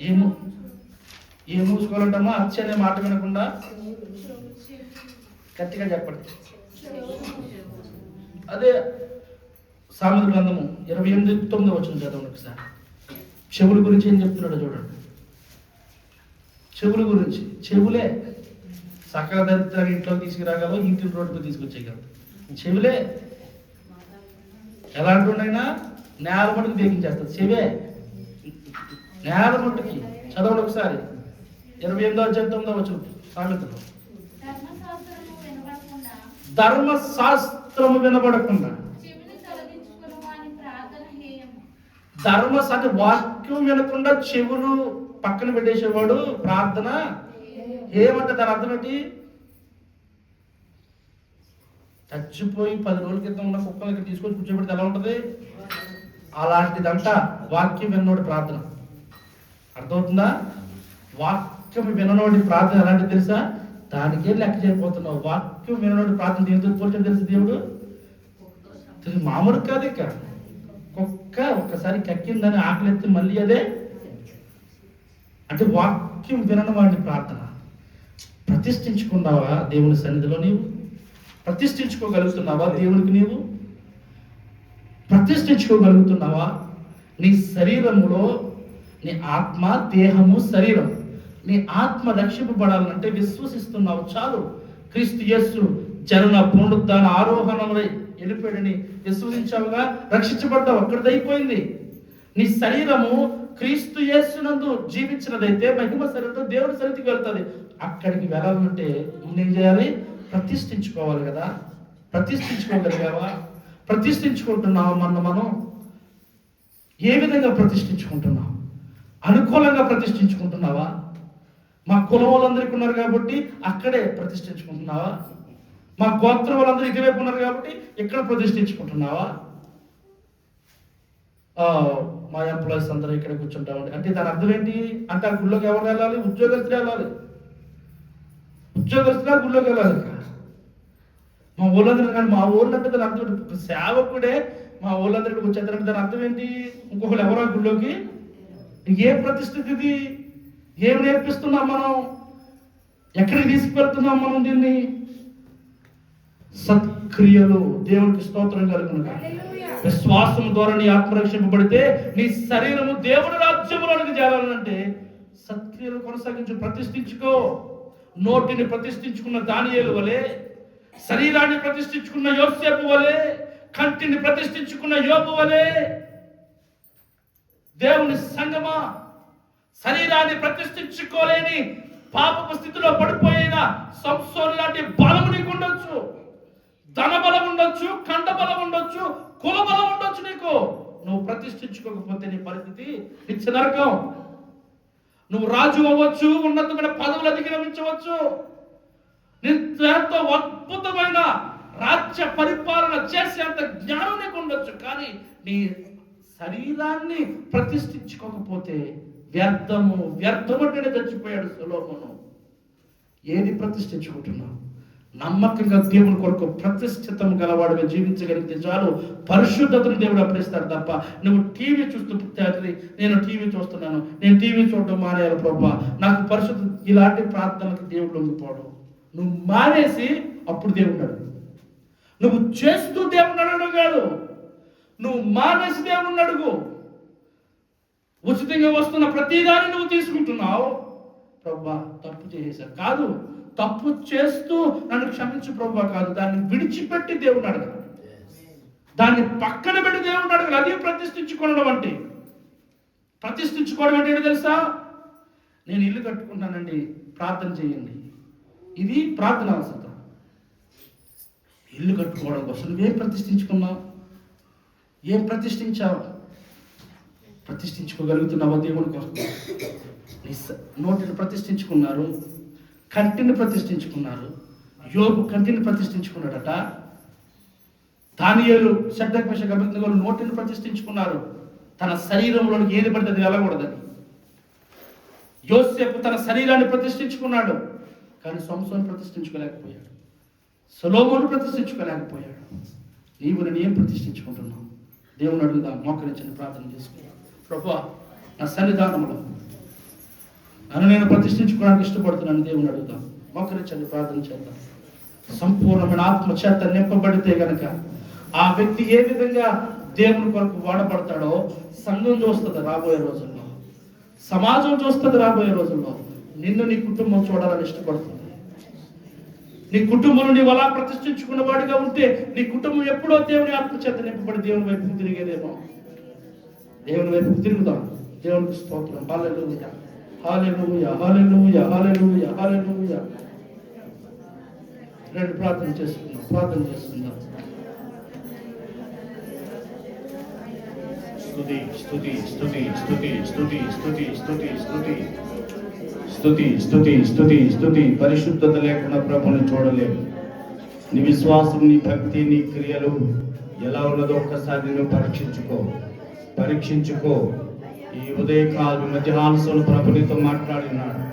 ఏం మూసుకోవాలంటమ్మా? హత్య అనే మాట వినకుండా. గట్టిగా చెప్పండి. అదే సామెతల గ్రంథము 28:9 చదవండి ఒకసారి. చెవుల గురించి ఏం చెప్తున్నాడో చూడండి. చెవుల గురించి. చెవులే సకల దరిద్రాన్ని ఇంట్లోకి తీసుకురాగలవు, ఇంటి రోడ్డుకు తీసుకొచ్చేయగలవు. చెవులే ఎలాంటి ఉన్నాయినా నేల మట్టుకు దేకించేస్తుంది. చెవే నేల మట్టుకి. చదవండి ఒకసారి 28వ అధ్యాయం 9వ వచనం సామెతలు. ధర్మశాస్త్రము వినబడకుండా అంటే వాక్యం వినకుండా చెవులు పక్కన పెట్టేసేవాడు ప్రార్థన ఏమంటే దాని అర్థం ఏంటి? చచ్చిపోయి 10 రోజుల క్రితం ఉన్న కుక్కలకి తీసుకొచ్చి కూర్చోబెడితే ఎలా ఉంటుంది? అలాంటిదంట వాక్యం విన్నోడి ప్రార్థన. అర్థమవుతుందా? వాక్యం విననోడి ప్రార్థన ఎలాంటిది తెలుసా? దానికే లెక్క చేయకపోతున్నావు. వాక్యం విననోడి ప్రార్థన దీనితో పోల్చడం తెలుసు దేవుడు. మామూలు కాదు. ఇక కుక్క ఒక్కసారి కక్కిందని ఆకలి ఎత్తి మళ్ళీ అదే అంటే వాక్యం వినని వాడిని ప్రార్థన. ప్రతిష్ఠించుకున్నావా దేవుని సన్నిధిలో? నీవు ప్రతిష్ఠించుకోగలుగుతున్నావా దేవునికి? నీవు ప్రతిష్ఠించుకోగలుగుతున్నావా? నీ శరీరములో నీ ఆత్మ, దేహము, శరీరం, నీ ఆత్మ రక్షింపబడాలంటే విశ్వసిస్తున్నావు చాలు. క్రీస్తు యేసు జనన, పునరుద్ధాన, ఆరోహణమై వెళ్ళిపోయాడని విశ్వసించావుగా, రక్షించబడ్డావు. అక్కడిది అయిపోయింది. నీ శరీరము క్రీస్తు యేసునందు జీవించినదైతే మహిమ శరీరంతో దేవుడి సన్నిధికి వెళ్తుంది. అక్కడికి వెళ్ళాలంటే ముందేం చేయాలి? ప్రతిష్ఠించుకోవాలి కదా. ప్రతిష్ఠించుకోగలిగావా? ప్రతిష్ఠించుకుంటున్నావా? మనం ఏ విధంగా ప్రతిష్ఠించుకుంటున్నావు? అనుకూలంగా ప్రతిష్ఠించుకుంటున్నావా? మా కులం వాళ్ళందరికీ ఉన్నారు కాబట్టి అక్కడే ప్రతిష్ఠించుకుంటున్నావా? మా గోత్రం వాళ్ళందరూ ఇటువైపు ఉన్నారు కాబట్టి ఇక్కడ ప్రతిష్ఠించుకుంటున్నావా? మా ఎంప్లాయీస్ అందరూ ఇక్కడ కూర్చుంటామండి అంటే దాని అర్థం ఏంటి? అంటే ఆ గుళ్ళోకి ఎవరు వెళ్ళాలి? ఉద్యోగస్తులు వెళ్ళాలి. ఉద్యోగస్తులు గుళ్ళోకి వెళ్ళాలి. మా ఊళ్ళందరూ కానీ మా ఊళ్ళో అంటే దాని అర్థం ఏంటి? సేవకుడే మా ఊళ్ళందరికీ వచ్చేస్తారంటే దాని అర్థం ఏంటి? ఇంకొకరు ఎవరో గుళ్ళోకి. ఏ ప్రతిష్ఠితి ఇది? ఏం నేర్పిస్తున్నాం మనం? ఎక్కడికి తీసుకువెళ్తున్నాం మనం దీన్ని? సత్క్రియలు. దేవునికి స్తోత్రం కలుగును గాక. విశ్వాసం ద్వారా నీ ఆత్మ రక్షింపబడితే నీ శరీరము దేవుని రాజ్యములోనికి చేరాలంటే సత్క్రియలు కొనసాగించు. ప్రతిష్ఠించుకో. నోటిని ప్రతిష్ఠించుకున్న దానియేలు వలె, శరీరాన్ని ప్రతిష్ఠించుకున్న యోసేపు వలె, కంటిని ప్రతిష్ఠించుకున్న యోబు వలె. దేవుని సంగమా, శరీరాన్ని ప్రతిష్ఠించుకోలేని పాపపు స్థితిలో పడిపోయిన సంసోను లాంటి బలము నీకు ఉండొచ్చు. ధన బలం ఉండొచ్చు, కండ బలం ఉండొచ్చు, కుల బలం ఉండొచ్చు. నీకు నువ్వు ప్రతిష్ఠించుకోకపోతే నీ పరిస్థితి నిత్య నరకం. నువ్వు రాజు అవ్వచ్చు, ఉన్నతమైన పదవులు అధిగమించవచ్చు, ఎంతో అద్భుతమైన రాజ్య పరిపాలన చేసేంత జ్ఞానం నీకు ఉండొచ్చు. కానీ నీ శరీరాన్ని ప్రతిష్ఠించుకోకపోతే వ్యర్థమంటేనే చచ్చిపోయాడు సొలొమోను. ఏది ప్రతిష్ఠించుకుంటున్నావు? నమ్మకంగా దేవుని కొరకు ప్రతిష్ఠితం గలవాడుగా జీవించగలిగితే చాలు. పరిశుద్ధతను దేవుడు అప్పగిస్తాడు తప్ప నువ్వు టీవీ చూస్తూ నేను టీవీ చూస్తున్నాను, నేను టీవీ చూడడం మానేయాలి ప్రభా, నాకు పరిశుద్ధ, ఇలాంటి ప్రార్థనలకు దేవుడు లొంగిపోవడం. నువ్వు మానేసి అప్పుడు దేవుడు అడుగు. నువ్వు చేస్తూ దేవుడు అడగడం కాదు, నువ్వు మానేసి దేవుడిని అడుగు. ఉచితంగా వస్తున్న ప్రతిదాన్ని నువ్వు తీసుకుంటున్నావు. ప్రభా తప్పు చేసేసాను కాదు, తప్పు చేస్తూ నన్ను క్షమించు ప్రభా కాదు, దాన్ని విడిచిపెట్టి దేవుని అడగాలి. దాన్ని పక్కన పెట్టి దేవుని అడగాలి. అది ప్రతిష్ఠించుకోవడం అంటే. ప్రతిష్ఠించుకోవడం అంటే ఏంటో తెలుసా? నేను ఇల్లు కట్టుకుంటానండి, ప్రార్థన చేయండి. ఇది ప్రార్థన అవసరం. ఇల్లు కట్టుకోవడం కోసం నువ్వేం ప్రతిష్ఠించుకున్నావు? ఏం ప్రతిష్ఠించావు? ప్రతిష్ఠించుకోగలుగుతున్నావా దేవుని కోసం? నోటిని ప్రతిష్ఠించుకున్నారు, కంటిని ప్రతిష్ఠించుకున్నారు. యోబు కంటిని ప్రతిష్ఠించుకున్నాడట. దానియేలు, షడ్రక్, మేషక్, అబేద్నెగోలు నోటిని ప్రతిష్ఠించుకున్నారు. తన శరీరంలోనికి ఏది పడితే అది వెళ్ళకూడదని. యోసేపు తన శరీరాన్ని ప్రతిష్ఠించుకున్నాడు, కానీ సంసోను ప్రతిష్ఠించుకోలేకపోయాడు. సొలొమోను ప్రతిష్ఠించుకోలేకపోయాడు. నీవు నేను ఏం ప్రతిష్ఠించుకుంటున్నావు? దేవుని అడుగుదాం. మోకరించండి, ప్రార్థన చేసుకున్నాం. ప్రభువా, నా సన్నిధానంలో నన్ను నేను ప్రతిష్ఠించుకోవడానికి ఇష్టపడుతున్నాను. దేవుని అడుగుదాం. మోకరించండి, ప్రార్థన చేద్దాం. సంపూర్ణమైన ఆత్మ చేత నింపబడితే గనక ఆ వ్యక్తి ఏ విధంగా దేవుని కొరకు వాడబడతాడో సంఘం చూస్తుంది రాబోయే రోజుల్లో, సమాజం చూస్తుంది రాబోయే రోజుల్లో. నిన్ను నీ కుటుంబం చూడాలని ఇష్టపడుతుంది. నీ కుటుంబంలో నీవు అలా ప్రతిష్ఠించుకున్న వాడిగా ఉంటే నీ కుటుంబం ఎప్పుడో దేవుని ఆత్మచేత నింపబడి దేవుని వైపుకు తిరిగేదేమో. దేవుని వైపుకు తిరుగుదాం. దేవునికి స్తోత్రం. హల్లెలూయా, హల్లెలూయా, హల్లెలూయా, హల్లెలూయా, హల్లెలూయా. రెండు ప్రార్థన చేసుకుందాం. స్తుతి స్తుతి స్తుతి స్తుతి స్తుతి స్తుతి స్తుతి స్తుతి స్తుతి స్తుతి స్తుతి స్తుతి. పరిశుద్ధత లేకుండా ప్రభుని చూడలేము. నీ విశ్వాసం, నీ భక్తి, నీ క్రియలు ఎలా ఉన్నదో ఒక్కసారి నువ్వు పరీక్షించుకో. ఈ ఉదయకాల మధ్యాహ్నం ప్రభునితో మాట్లాడినాడు.